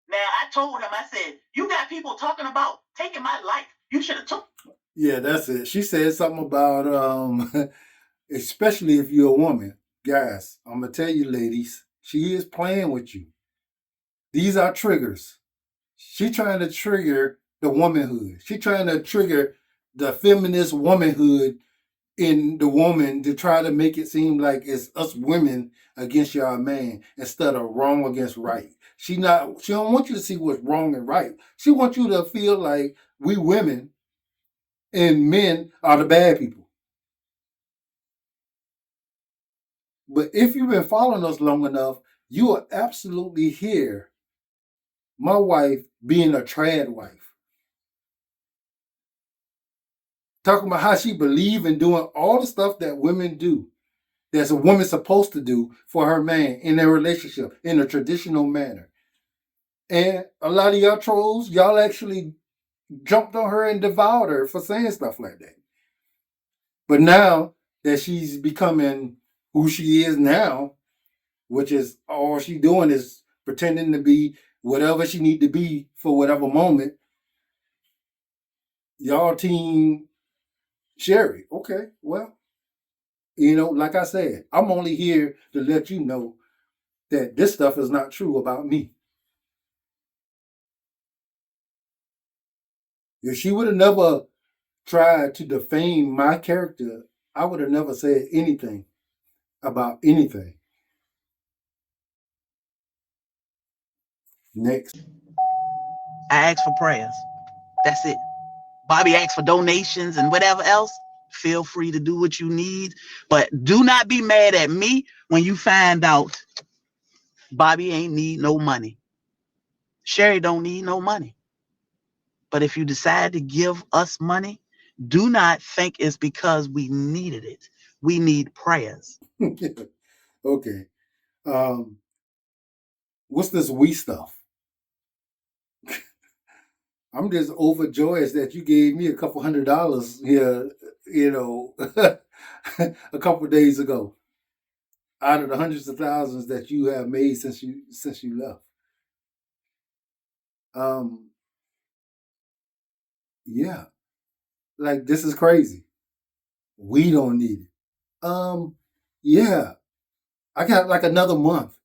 Now, I told him, I said, you got people talking about taking my life. You should have took. Yeah, that's it. She said something about, especially if you're a woman. Guys, I'm going to tell you, ladies, she is playing with you. These are triggers. She trying to trigger the womanhood. She trying to trigger the feminist womanhood in the woman to try to make it seem like it's us women against y'all man instead of wrong against right. She don't want you to see what's wrong and right. She wants you to feel like we women and men are the bad people. But if you've been following us long enough, you will absolutely hear my wife being a trad wife. Talking about how she believe in doing all the stuff that women do. That's a woman supposed to do for her man in their relationship in a traditional manner. And a lot of y'all trolls, y'all actually jumped on her and devoured her for saying stuff like that. But now that she's becoming who she is now, which is all she doing is pretending to be whatever she need to be for whatever moment, y'all team Sherry. Okay, well, like I said, I'm only here to let you know that this stuff is not true about me. If she would have never tried to defame my character, I would have never said anything about anything. Next. I asked for prayers. That's it. Bobby asked for donations and whatever else. Feel free to do what you need. But do not be mad at me when you find out Bobby ain't need no money. Sherry don't need no money. But if you decide to give us money, do not think it's because we needed it. We need prayers. Okay. What's this we stuff? I'm just overjoyed that you gave me a couple $100 here, a couple days ago. Out of the hundreds of thousands that you have made since you left. Yeah. Like this is crazy. We don't need it. Yeah. I got like another month.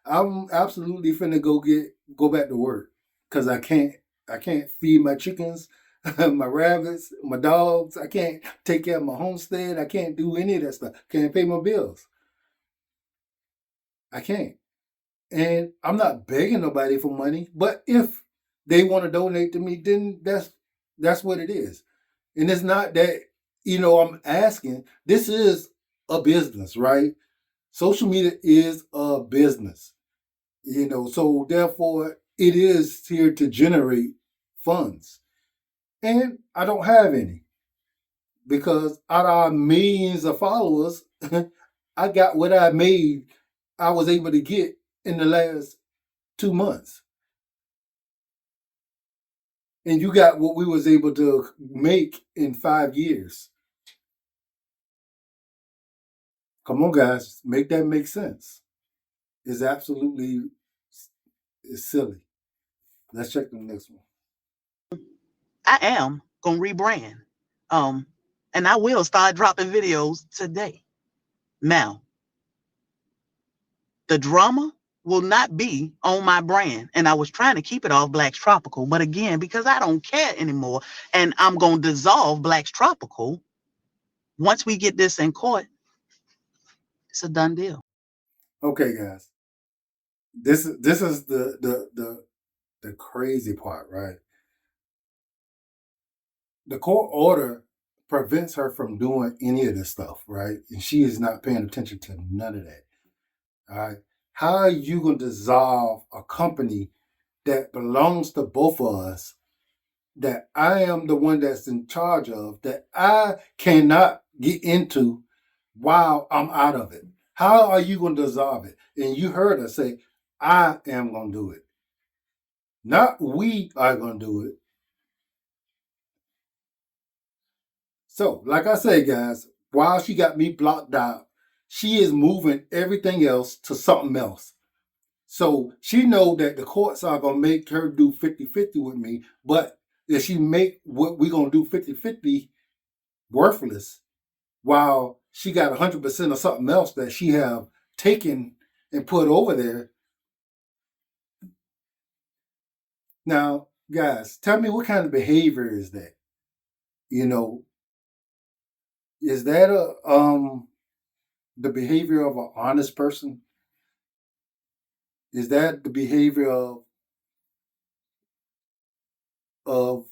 I'm absolutely finna go back to work because I can't feed my chickens, my rabbits, my dogs. I can't take care of my homestead. I can't do any of that stuff. Can't pay my bills. I can't. And I'm not begging nobody for money, but if they want to donate to me, then that's what it is. And it's not that, I'm asking. This is a business, right? Social media is a business, so therefore it is here to generate funds. And I don't have any because out of our millions of followers, I got what I was able to get in the last 2 months. And you got what we was able to make in 5 years. Come on, guys, make that make sense. It's absolutely it's silly. Let's check the next one. I am gonna rebrand. And I will start dropping videos today. Now, the drama will not be on my brand. And I was trying to keep it off Black's Tropical, but again, because I don't care anymore, and I'm gonna dissolve Black's Tropical once we get this in court, it's a done deal. Okay, guys. This is the crazy part, right? The court order prevents her from doing any of this stuff, right? And she is not paying attention to none of that. All right. How are you going to dissolve a company that belongs to both of us, that I am the one that's in charge of, that I cannot get into while I'm out of it? How are you going to dissolve it? And you heard her say, I am going to do it. Not we are going to do it. So, like I said, guys, while she got me blocked out, she is moving everything else to something else. So she know that the courts are going to make her do 50-50 with me, but if she make what we going to do 50-50 worthless, while she got 100% of something else that she have taken and put over there. Now, guys, tell me, what kind of behavior is that? You know, is that the behavior of an honest person? Is that the behavior of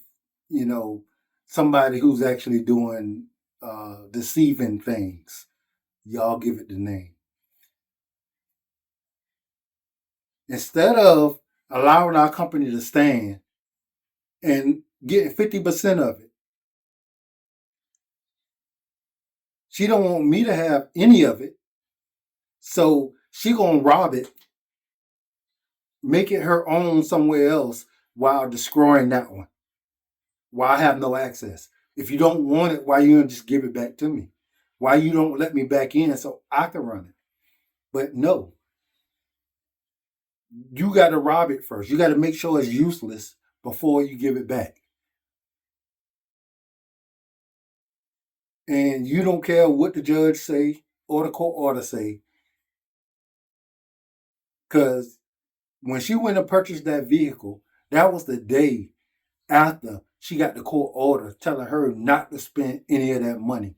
somebody who's actually doing deceiving things? Y'all give it the name. Instead of allowing our company to stand and getting 50% of it, she don't want me to have any of it. So she gonna rob it, make it her own somewhere else while destroying that one. While I have no access. If you don't want it, why you don't just give it back to me? Why you don't let me back in so I can run it? But no. You got to rob it first. You got to make sure it's useless before you give it back. And you don't care what the judge say or the court order say. Because when she went and purchased that vehicle, that was the day after she got the court order telling her not to spend any of that money.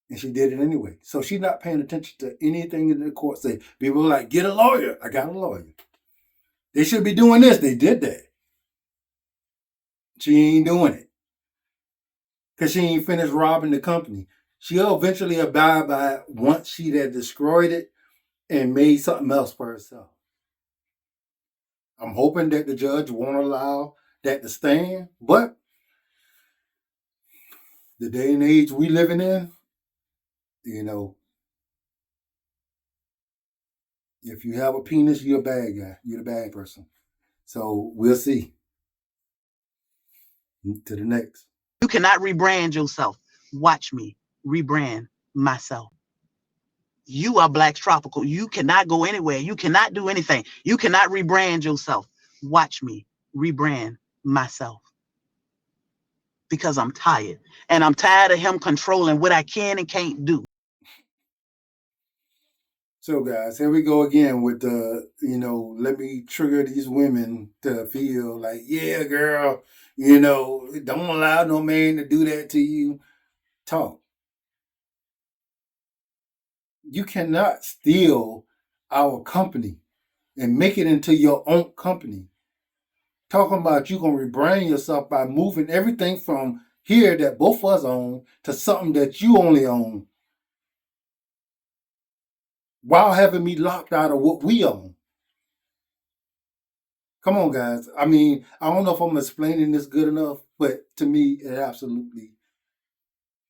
And she did it anyway. So she's not paying attention to anything that the court say. People are like, get a lawyer. I got a lawyer. They should be doing this. They did that. She ain't doing it. Because she ain't finished robbing the company. She'll eventually abide by it once she had destroyed it and made something else for herself. I'm hoping that the judge won't allow that to stand. But the day and age we living in, if you have a penis, you're a bad guy. You're the bad person. So we'll see. To the next. You cannot rebrand yourself. Watch me rebrand myself. You are Black's Tropical. You cannot go anywhere. You cannot do anything. You cannot rebrand yourself. Watch me rebrand myself. Because I'm tired. And I'm tired of him controlling what I can and can't do. So, guys, here we go again with the, let me trigger these women to feel like, yeah, girl, don't allow no man to do that to you. Talk. You cannot steal our company and make it into your own company. Talking about you going to rebrand yourself by moving everything from here that both of us own to something that you only own, while having me locked out of what we own. Come on, guys. I mean, I don't know if I'm explaining this good enough, but to me, it absolutely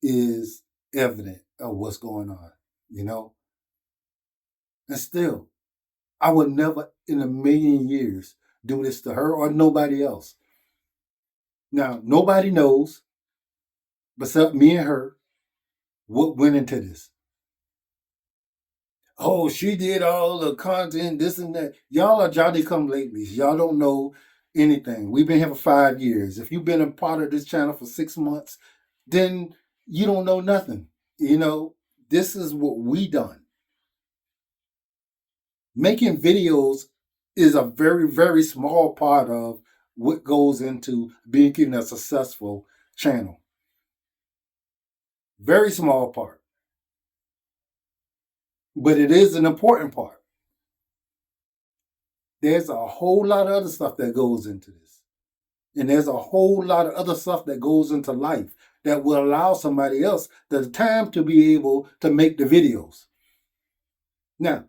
is evident of what's going on, And still, I would never in a million years do this to her or nobody else. Now, nobody knows except me and her what went into this. Oh, she did all the content, this and that. Y'all are Johnny come latelys. Y'all don't know anything. We've been here for 5 years. If you've been a part of this channel for 6 months, then you don't know nothing. You know, this is what we done. Making videos is a very, very small part of what goes into being a successful channel. Very small part. But it is an important part. There's a whole lot of other stuff that goes into this. And there's a whole lot of other stuff that goes into life that will allow somebody else the time to be able to make the videos. Now,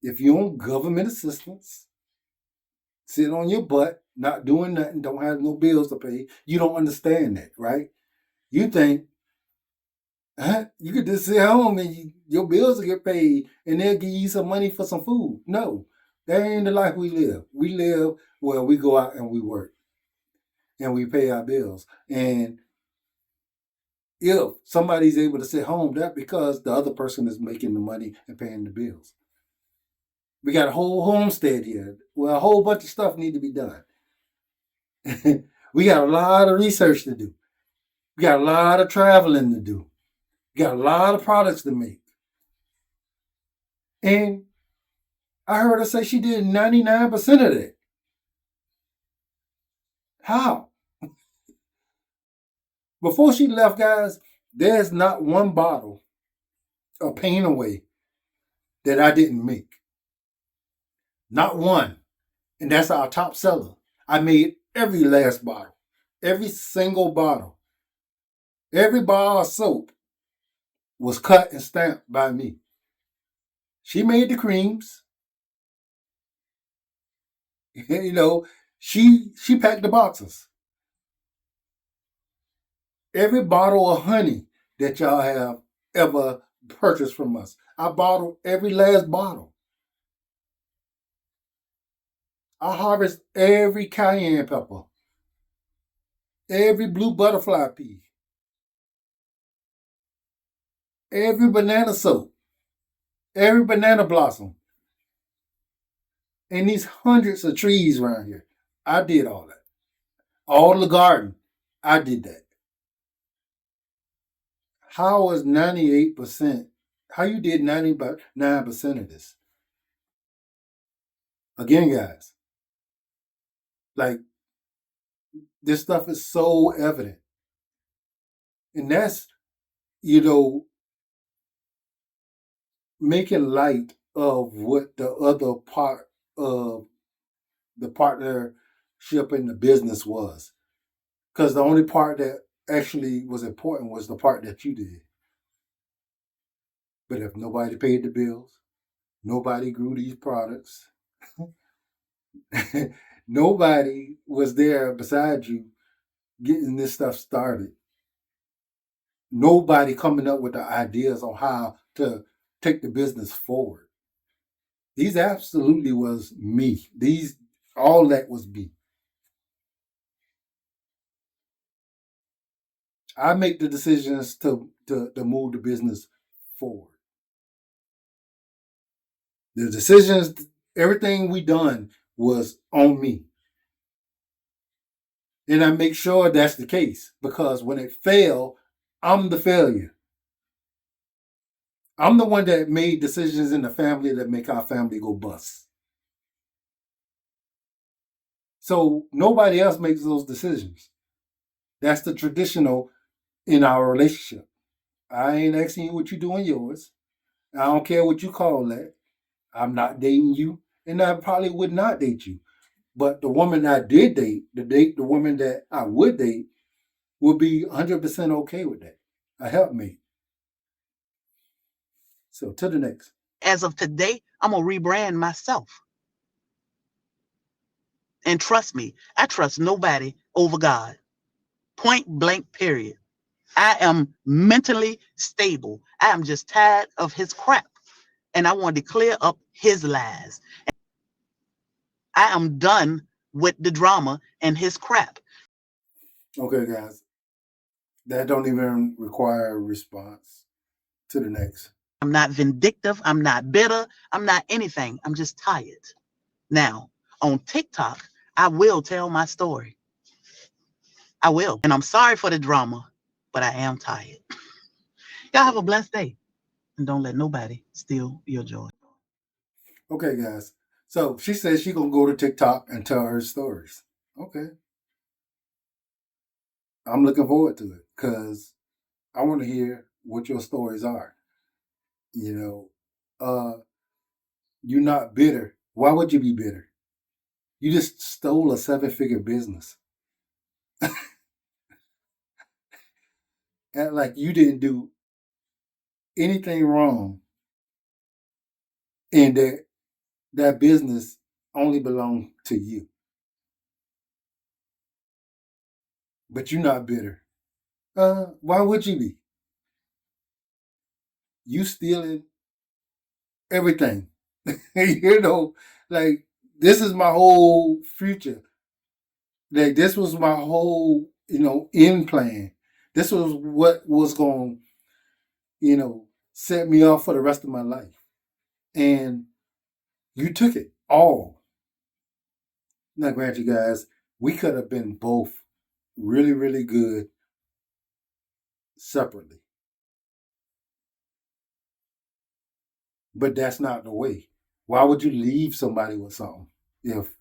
if you're on government assistance, sitting on your butt, not doing nothing, don't have no bills to pay, you don't understand that, right? You think, you could just sit home and your bills will get paid and they'll give you some money for some food. No, that ain't the life we live. We live where we go out and we work and we pay our bills. And if somebody's able to sit home, that's because the other person is making the money and paying the bills. We got a whole homestead here. Well, a whole bunch of stuff need to be done. We got a lot of research to do. We got a lot of traveling to do. We got a lot of products to make. And I heard her say she did 99% of that. How? Before she left, guys, there's not one bottle of Pain Away that I didn't make. Not one. And that's our top seller. I made every last bottle. Every single bottle. Every bar of soap was cut and stamped by me. She made the creams. You know, she packed the boxes. Every bottle of honey that y'all have ever purchased from us, I bottled every last bottle. I harvest every cayenne pepper, every blue butterfly pea, every banana soap, every banana blossom, and these hundreds of trees around here. I did all that. All the garden, I did that. How was 98%? How you did 99% of this? Again, guys, like, this stuff is so evident. And that's, you know, making light of what the other part of the partnership in the business was. Because the only part that actually was important was the part that you did. But if nobody paid the bills, nobody grew these products, nobody was there beside you getting this stuff started, nobody coming up with the ideas on how to take the business forward. These absolutely was me. All that was me. I make the decisions to move the business forward. The decisions, everything we done was on me. And I make sure that's the case because when it failed, I'm the failure. I'm the one that made decisions in the family that make our family go bust. So nobody else makes those decisions. That's the traditional in our relationship. I ain't asking you what you do in yours. I don't care what you call that. I'm not dating you, and I probably would not date you. But the woman I did date, the woman that I would date, would be 100% okay with that. A helpmate. So to the next. As of today, I'm going to rebrand myself. And trust me, I trust nobody over God. Point blank, period. I am mentally stable. I am just tired of his crap. And I want to clear up his lies. I am done with the drama and his crap. Okay, guys. That don't even require a response. To the next. I'm not vindictive. I'm not bitter. I'm not anything. I'm just tired. Now, on TikTok, I will tell my story. I will. And I'm sorry for the drama, but I am tired. Y'all have a blessed day. And don't let nobody steal your joy. Okay, guys. So she says she gonna go to TikTok and tell her stories. Okay. I'm looking forward to it because I want to hear what your stories are. You know, you're not bitter. Why would you be bitter? You just stole a 7-figure business. And like you didn't do anything wrong, and that business only belonged to you. But you're not bitter. Why would you be? You stealing everything. You know, like this is my whole future. Like this was my whole, end plan. This was what was going, set me off for the rest of my life. And you took it all. Now, grant you guys, we could have been both really, really good separately. But that's not the way. Why would you leave somebody with something if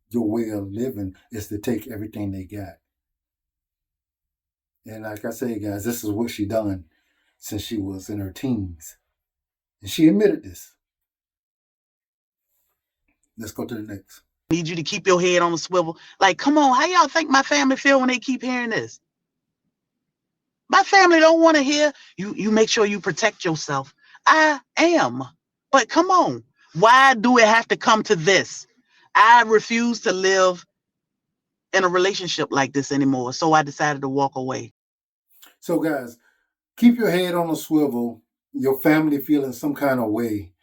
your way of living is to take everything they got? And like I say, guys, this is what she done since she was in her teens. And she admitted this. Let's go to the next. Need you to keep your head on the swivel. Like, come on, how y'all think my family feel when they keep hearing this? My family don't want to hear you make sure you protect yourself. I am. But come on. Why do it have to come to this? I refuse to live in a relationship like this anymore. So I decided to walk away. So, guys, keep your head on a swivel. Your family feeling some kind of way.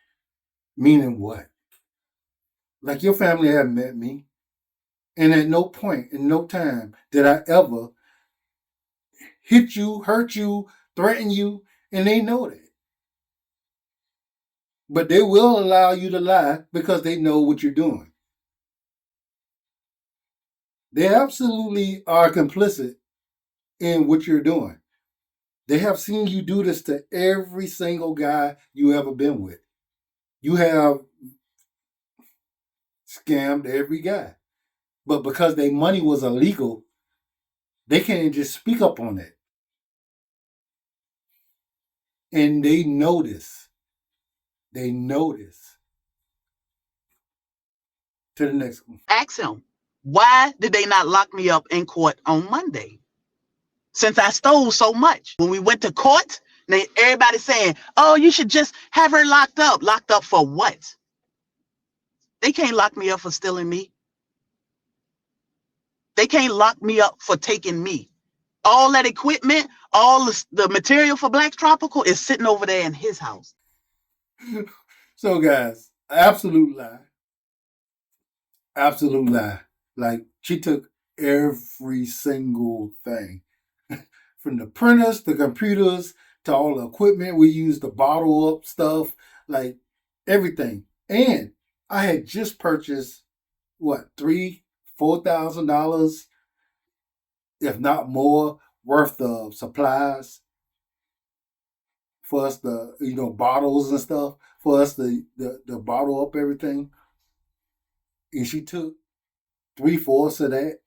Meaning what? Like your family had met me. And at no point, in no time, did I ever hit you, hurt you, threaten you. And they know that. But they will allow you to lie because they know what you're doing. They absolutely are complicit in what you're doing. They have seen you do this to every single guy you ever been with. You have scammed every guy. But because their money was illegal, they can't just speak up on it. And they know this. They know this. To the next one. Ask him, why did they not lock me up in court on Monday? Since I stole so much. When we went to court, everybody saying, oh, you should just have her locked up. Locked up for what? They can't lock me up for stealing me. They can't lock me up for taking me. All that equipment, all the material for Black Tropical is sitting over there in his house. So, guys, absolute lie. Absolute lie. Like, she took every single thing. From the printers, the computers, to all the equipment we use to bottle up stuff. Like, everything. And I had just purchased, what, $3,000-$4,000, if not more, worth of supplies for us to, bottles and stuff, for us to bottle up everything. And she took 3/4 of that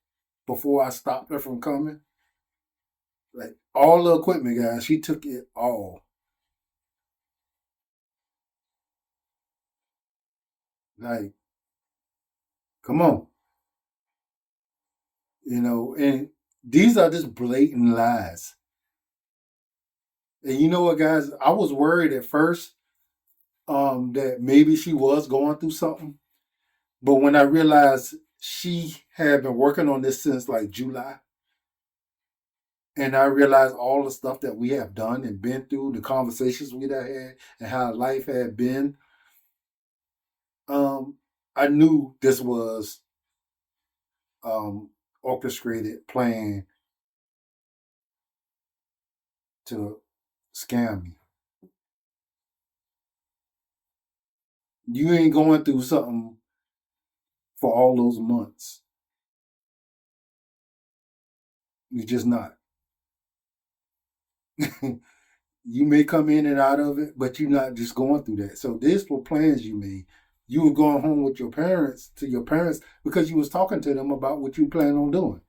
before I stopped her from coming. Like all the equipment, guys, she took it all. Like, come on. And these are just blatant lies. And you know what, guys? I was worried at first that maybe she was going through something. But when I realized she had been working on this since like July, and I realized all the stuff that we have done and been through, the conversations we have had, and how life had been, I knew this was orchestrated plan to scam me. You ain't going through something for all those months. You're just not. You may come in and out of it, but you're not just going through that. So this were plans you made. You were going home with your parents to your parents because you was talking to them about what you plan on doing.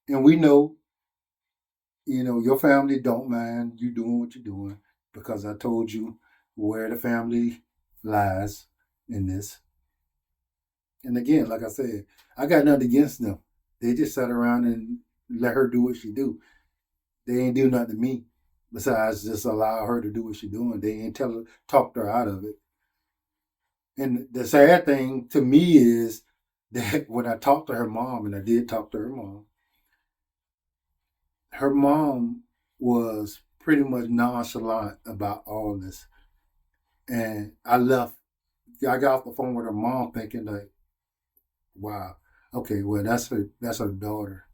And we know, your family don't mind you doing what you're doing because I told you where the family lies in this. And again, like I said, I got nothing against them. They just sat around and let her do what she do. They ain't do nothing to me besides just allow her to do what she doing. They ain't talked her out of it. And the sad thing to me is that when I talked to her mom, and I did talk to her mom was pretty much nonchalant about all this. And I got off the phone with her mom thinking like, wow, okay, well that's her daughter.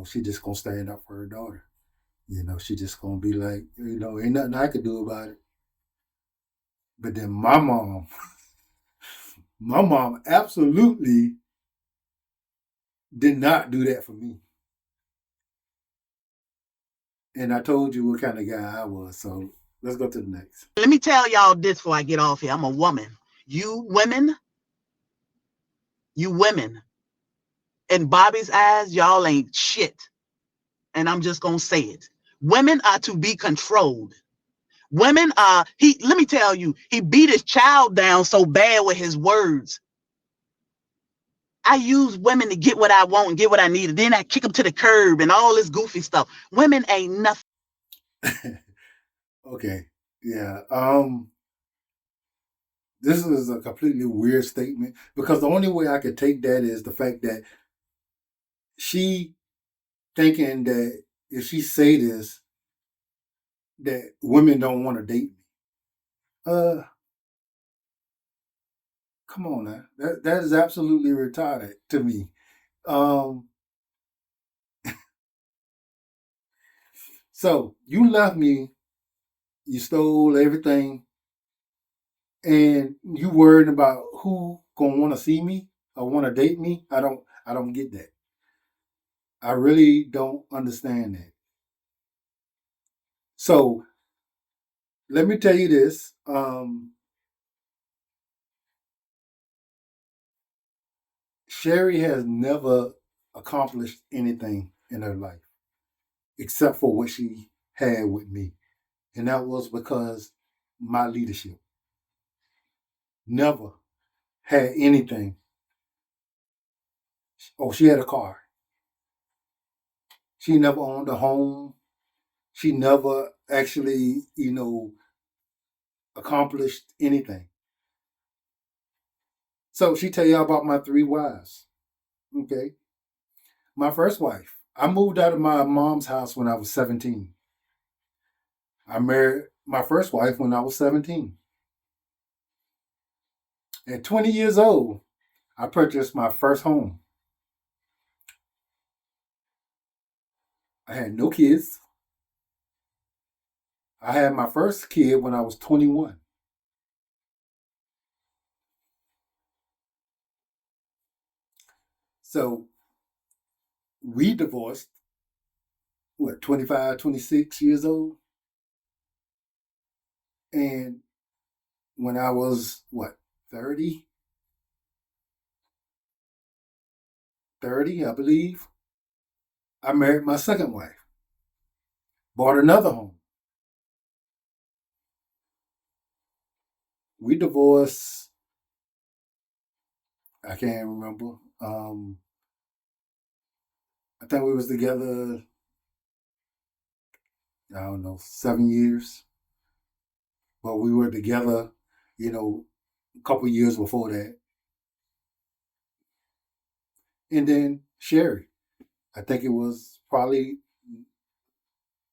She just gonna stand up for her daughter. She just gonna be like, ain't nothing I could do about it. But then my mom absolutely did not do that for me. And I told you what kind of guy I was. So let's go to the next. Let me tell y'all this before I get off here. I'm a woman. You women, you women, in Bobby's eyes, y'all ain't shit. And I'm just gonna say it. Women are to be controlled. Women are, let me tell you, he beat his child down so bad with his words. I use women to get what I want and get what I need. And then I kick them to the curb and all this goofy stuff. Women ain't nothing. Okay. Yeah. This is a completely weird statement because the only way I could take that is the fact that she thinking that if she say this, that women don't want to date me. Come on now. That is absolutely retarded to me. Um, so you left me, you stole everything, and you worried about who gonna want to see me or want to date me. I don't get that. I really don't understand that. So let me tell you this. Sherry has never accomplished anything in her life except for what she had with me. And that was because my leadership. Never had anything. Oh, she had a car. She never owned a home. She never actually, accomplished anything. So she tell y'all about my three wives. Okay. My first wife. I moved out of my mom's house when I was 17. I married my first wife when I was 17. At 20 years old, I purchased my first home. I had no kids. I had my first kid when I was 21. So we divorced, 25, 26 years old? And when I was, 30? 30, I believe, I married my second wife, bought another home. We divorced, I can't remember. I think we was together, I don't know, 7 years. But we were together, a couple years before that. And then Sherry, I think it was probably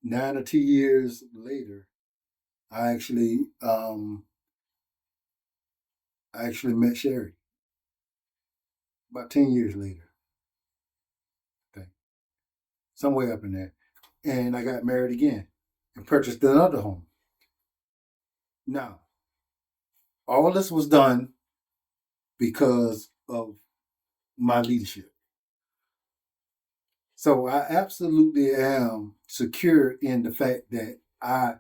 9 or 10 years later, I actually I actually met Sherry about 10 years later, I think, somewhere up in there. And I got married again and purchased another home. Now, all this was done because of my leadership. So I absolutely am secure in the fact that I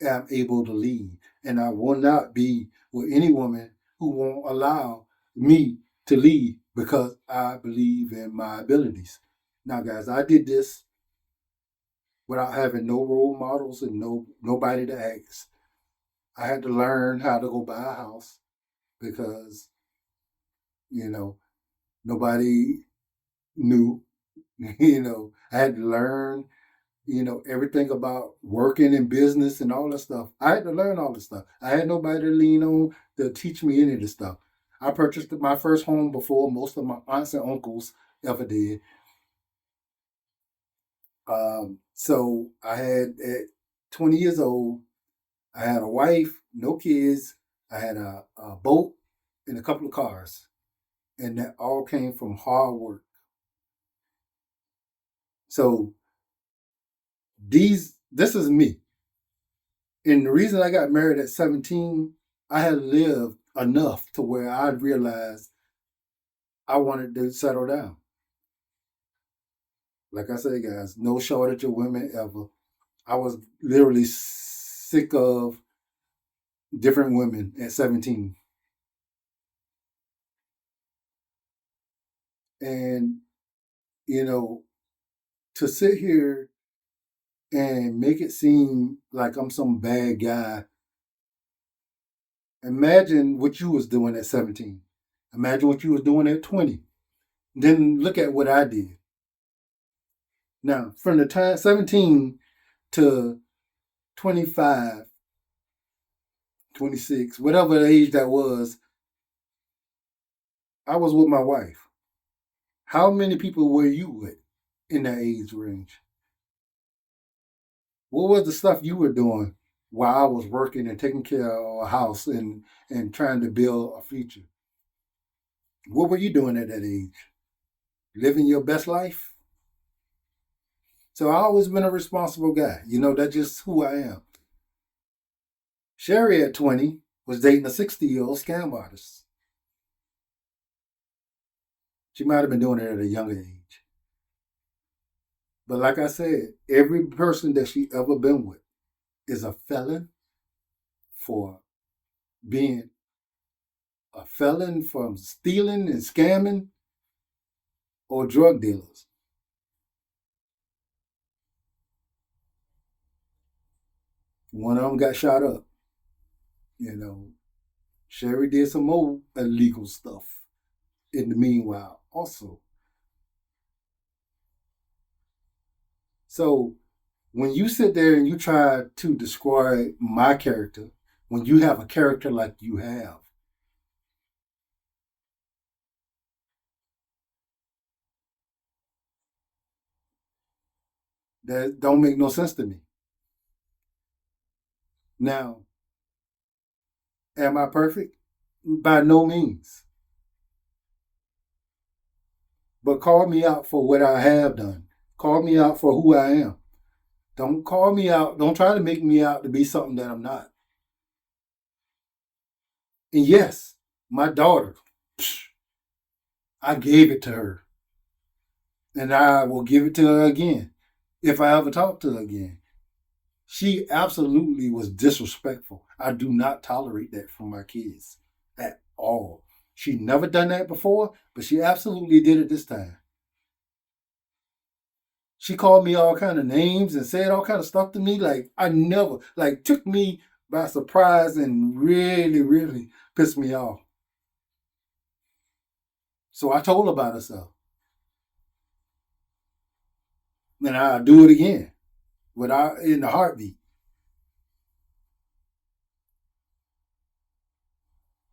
am able to lead. And I will not be with any woman who won't allow me to lead because I believe in my abilities. Now, guys, I did this without having no role models and nobody to ask. I had to learn how to go buy a house because, you know, nobody knew. I had to learn, everything about working in business and all that stuff. I had to learn all this stuff. I had nobody to lean on to teach me any of this stuff. I purchased my first home before most of my aunts and uncles ever did. So I had, at 20 years old, I had a wife, no kids. I had a boat and a couple of cars. And that all came from hard work. So this is me. And the reason I got married at 17, I had lived enough to where I realized I wanted to settle down. Like I said, guys, no shortage of women ever. I was literally sick of different women at 17. And, to sit here and make it seem like I'm some bad guy. Imagine what you was doing at 17. Imagine what you was doing at 20. Then look at what I did. Now, from the time 17 to 25, 26, whatever the age that was, I was with my wife. How many people were you with in that age range? What was the stuff you were doing while I was working and taking care of a house and trying to build a future? What were you doing at that age? Living your best life? So I always been a responsible guy. That's just who I am. Sherry at 20 was dating a 60-year-old scam artist. She might have been doing it at a younger age. But like I said, every person that she ever been with is a felon for being a felon from stealing and scamming or drug dealers. One of them got shot up. Sherry did some more illegal stuff in the meanwhile also. So when you sit there and you try to describe my character, when you have a character like you have, that don't make no sense to me. Now, am I perfect? By no means. But call me out for what I have done. Call me out for who I am. Don't call me out. Don't try to make me out to be something that I'm not. And yes, my daughter, I gave it to her. And I will give it to her again if I ever talk to her again. She absolutely was disrespectful. I do not tolerate that from my kids at all. She never done that before, but she absolutely did it this time. She called me all kind of names and said all kind of stuff to me like I never, like took me by surprise and really, really pissed me off. So I told her about herself. And I'll do it again without in the heartbeat.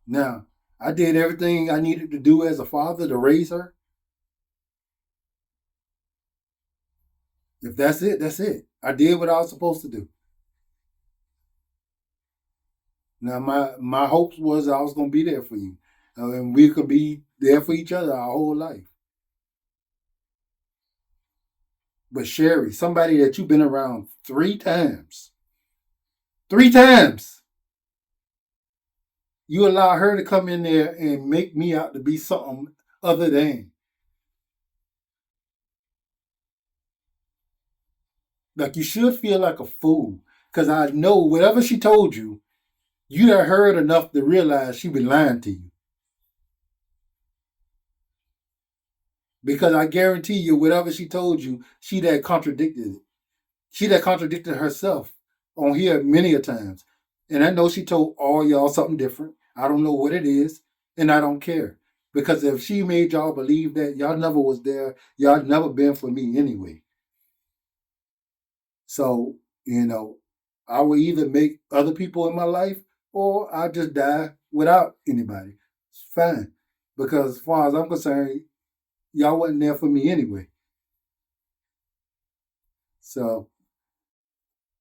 Now, I did everything I needed to do as a father to raise her. If that's it, that's it. I did what I was supposed to do. Now, my hopes was I was gonna be there for you, and we could be there for each other our whole life. But Sherry, somebody that you've been around 3 times, you allow her to come in there and make me out to be something other than. Like, you should feel like a fool. Because I know whatever she told you, you done heard enough to realize she been lying to you. Because I guarantee you, whatever she told you, she that contradicted it. She that contradicted herself on here many a times. And I know she told all y'all something different. I don't know what it is, and I don't care. Because if she made y'all believe that, y'all never was there, y'all never been for me anyway. So, I will either make other people in my life or I just die without anybody. It's fine. Because as far as I'm concerned, y'all wasn't there for me anyway. So,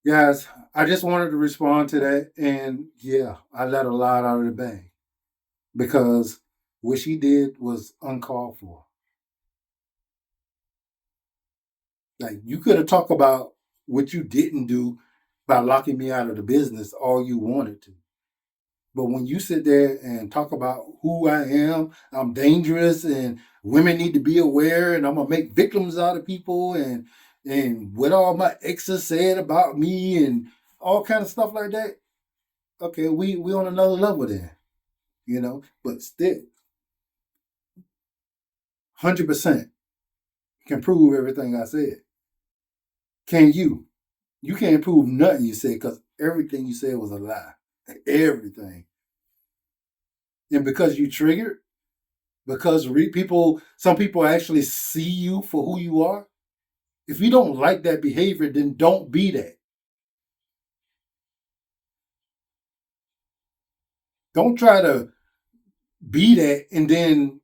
guys, I just wanted to respond to that. And yeah, I let a lot out of the bag because what she did was uncalled for. Like, you could have talked about what you didn't do by locking me out of the business all you wanted to. But when you sit there and talk about who I am, I'm dangerous and women need to be aware and I'm gonna make victims out of people and what all my exes said about me and all kind of stuff like that. Okay, we on another level then, But still, 100% can prove everything I said. Can you? You can't prove nothing you said because everything you said was a lie. Everything. And because you triggered, because some people actually see you for who you are. If you don't like that behavior, then don't be that. Don't try to be that and then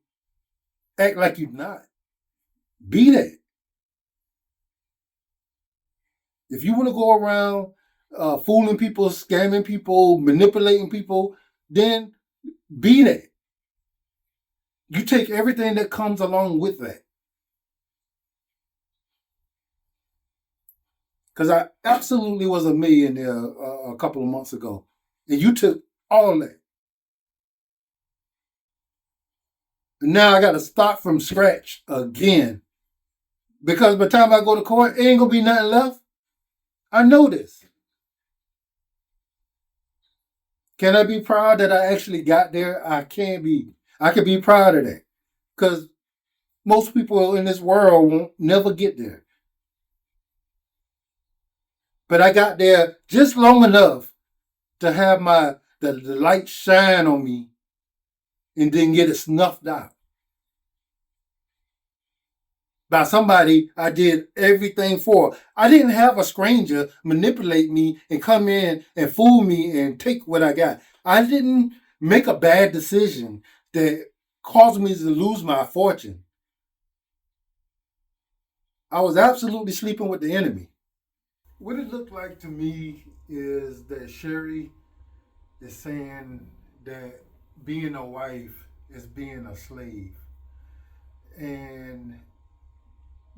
act like you're not. Be that. If you want to go around fooling people, scamming people, manipulating people, then be that. You take everything that comes along with that. Because I absolutely was a millionaire a couple of months ago. And you took all that. And now I got to start from scratch again. Because by the time I go to court, it ain't going to be nothing left. I know this. Can I be proud that I actually got there? I can be. I can be proud of that. Because most people in this world won't never get there. But I got there just long enough to have the light shine on me and then get it snuffed out by somebody I did everything for. I didn't have a stranger manipulate me and come in and fool me and take what I got. I didn't make a bad decision that caused me to lose my fortune. I was absolutely sleeping with the enemy. What it looked like to me is that Sherry is saying that being a wife is being a slave. And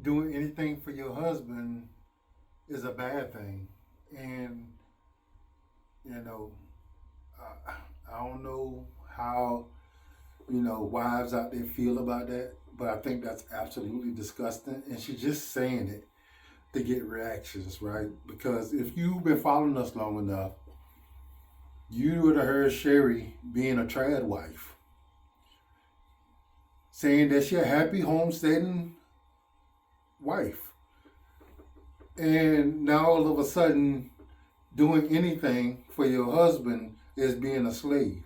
doing anything for your husband is a bad thing. And, you know, I don't know how, wives out there feel about that, but I think that's absolutely disgusting. And she's just saying it to get reactions, right? Because if you've been following us long enough, you would have heard Sherry being a trad wife, saying that she's a happy homesteading wife. And now all of a sudden, doing anything for your husband is being a slave.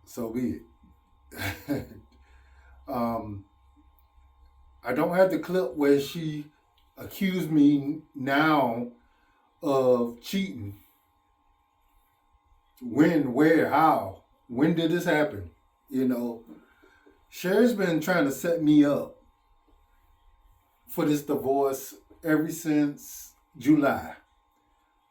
So be it. I don't have the clip where she accused me now of cheating. When, where, how? When did this happen? Sherry's been trying to set me up for this divorce ever since July.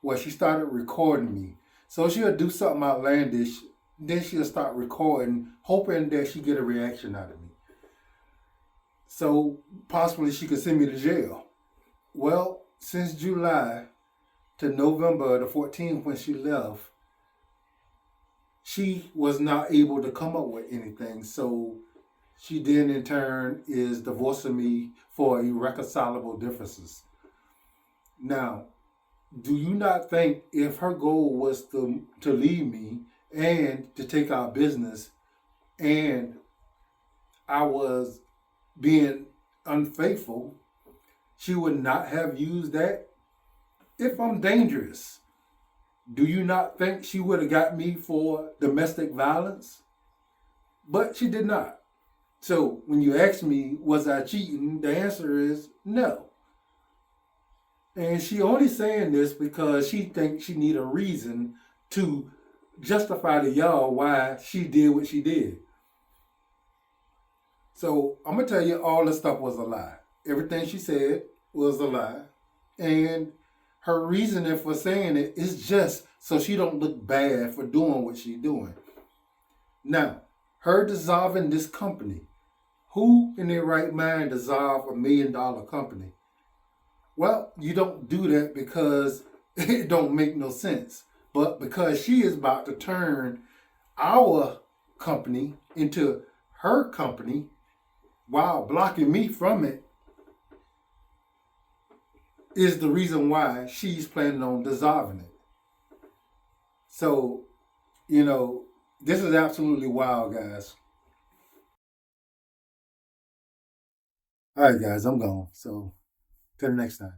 Well, she started recording me. So she'll do something outlandish, then she'll start recording, hoping that she get a reaction out of me. So possibly she could send me to jail. Well, since July to November the 14th when she left, she was not able to come up with anything. So she then in turn is divorcing me for irreconcilable differences. Now, do you not think if her goal was to leave me and to take our business and I was being unfaithful, she would not have used that? If I'm dangerous, do you not think she would have got me for domestic violence? But she did not. So when you ask me, was I cheating? The answer is no. And she only saying this because she thinks she need a reason to justify to y'all why she did what she did. So I'm gonna tell you all the stuff was a lie. Everything she said was a lie. And her reasoning for saying it is just so she don't look bad for doing what she's doing. Now, her dissolving this company. Who in their right mind dissolve $1 million company? Well, you don't do that because it don't make no sense. But because she is about to turn our company into her company while blocking me from it is the reason why she's planning on dissolving it. So, this is absolutely wild, guys. All right, guys, I'm gone. So, till the next time.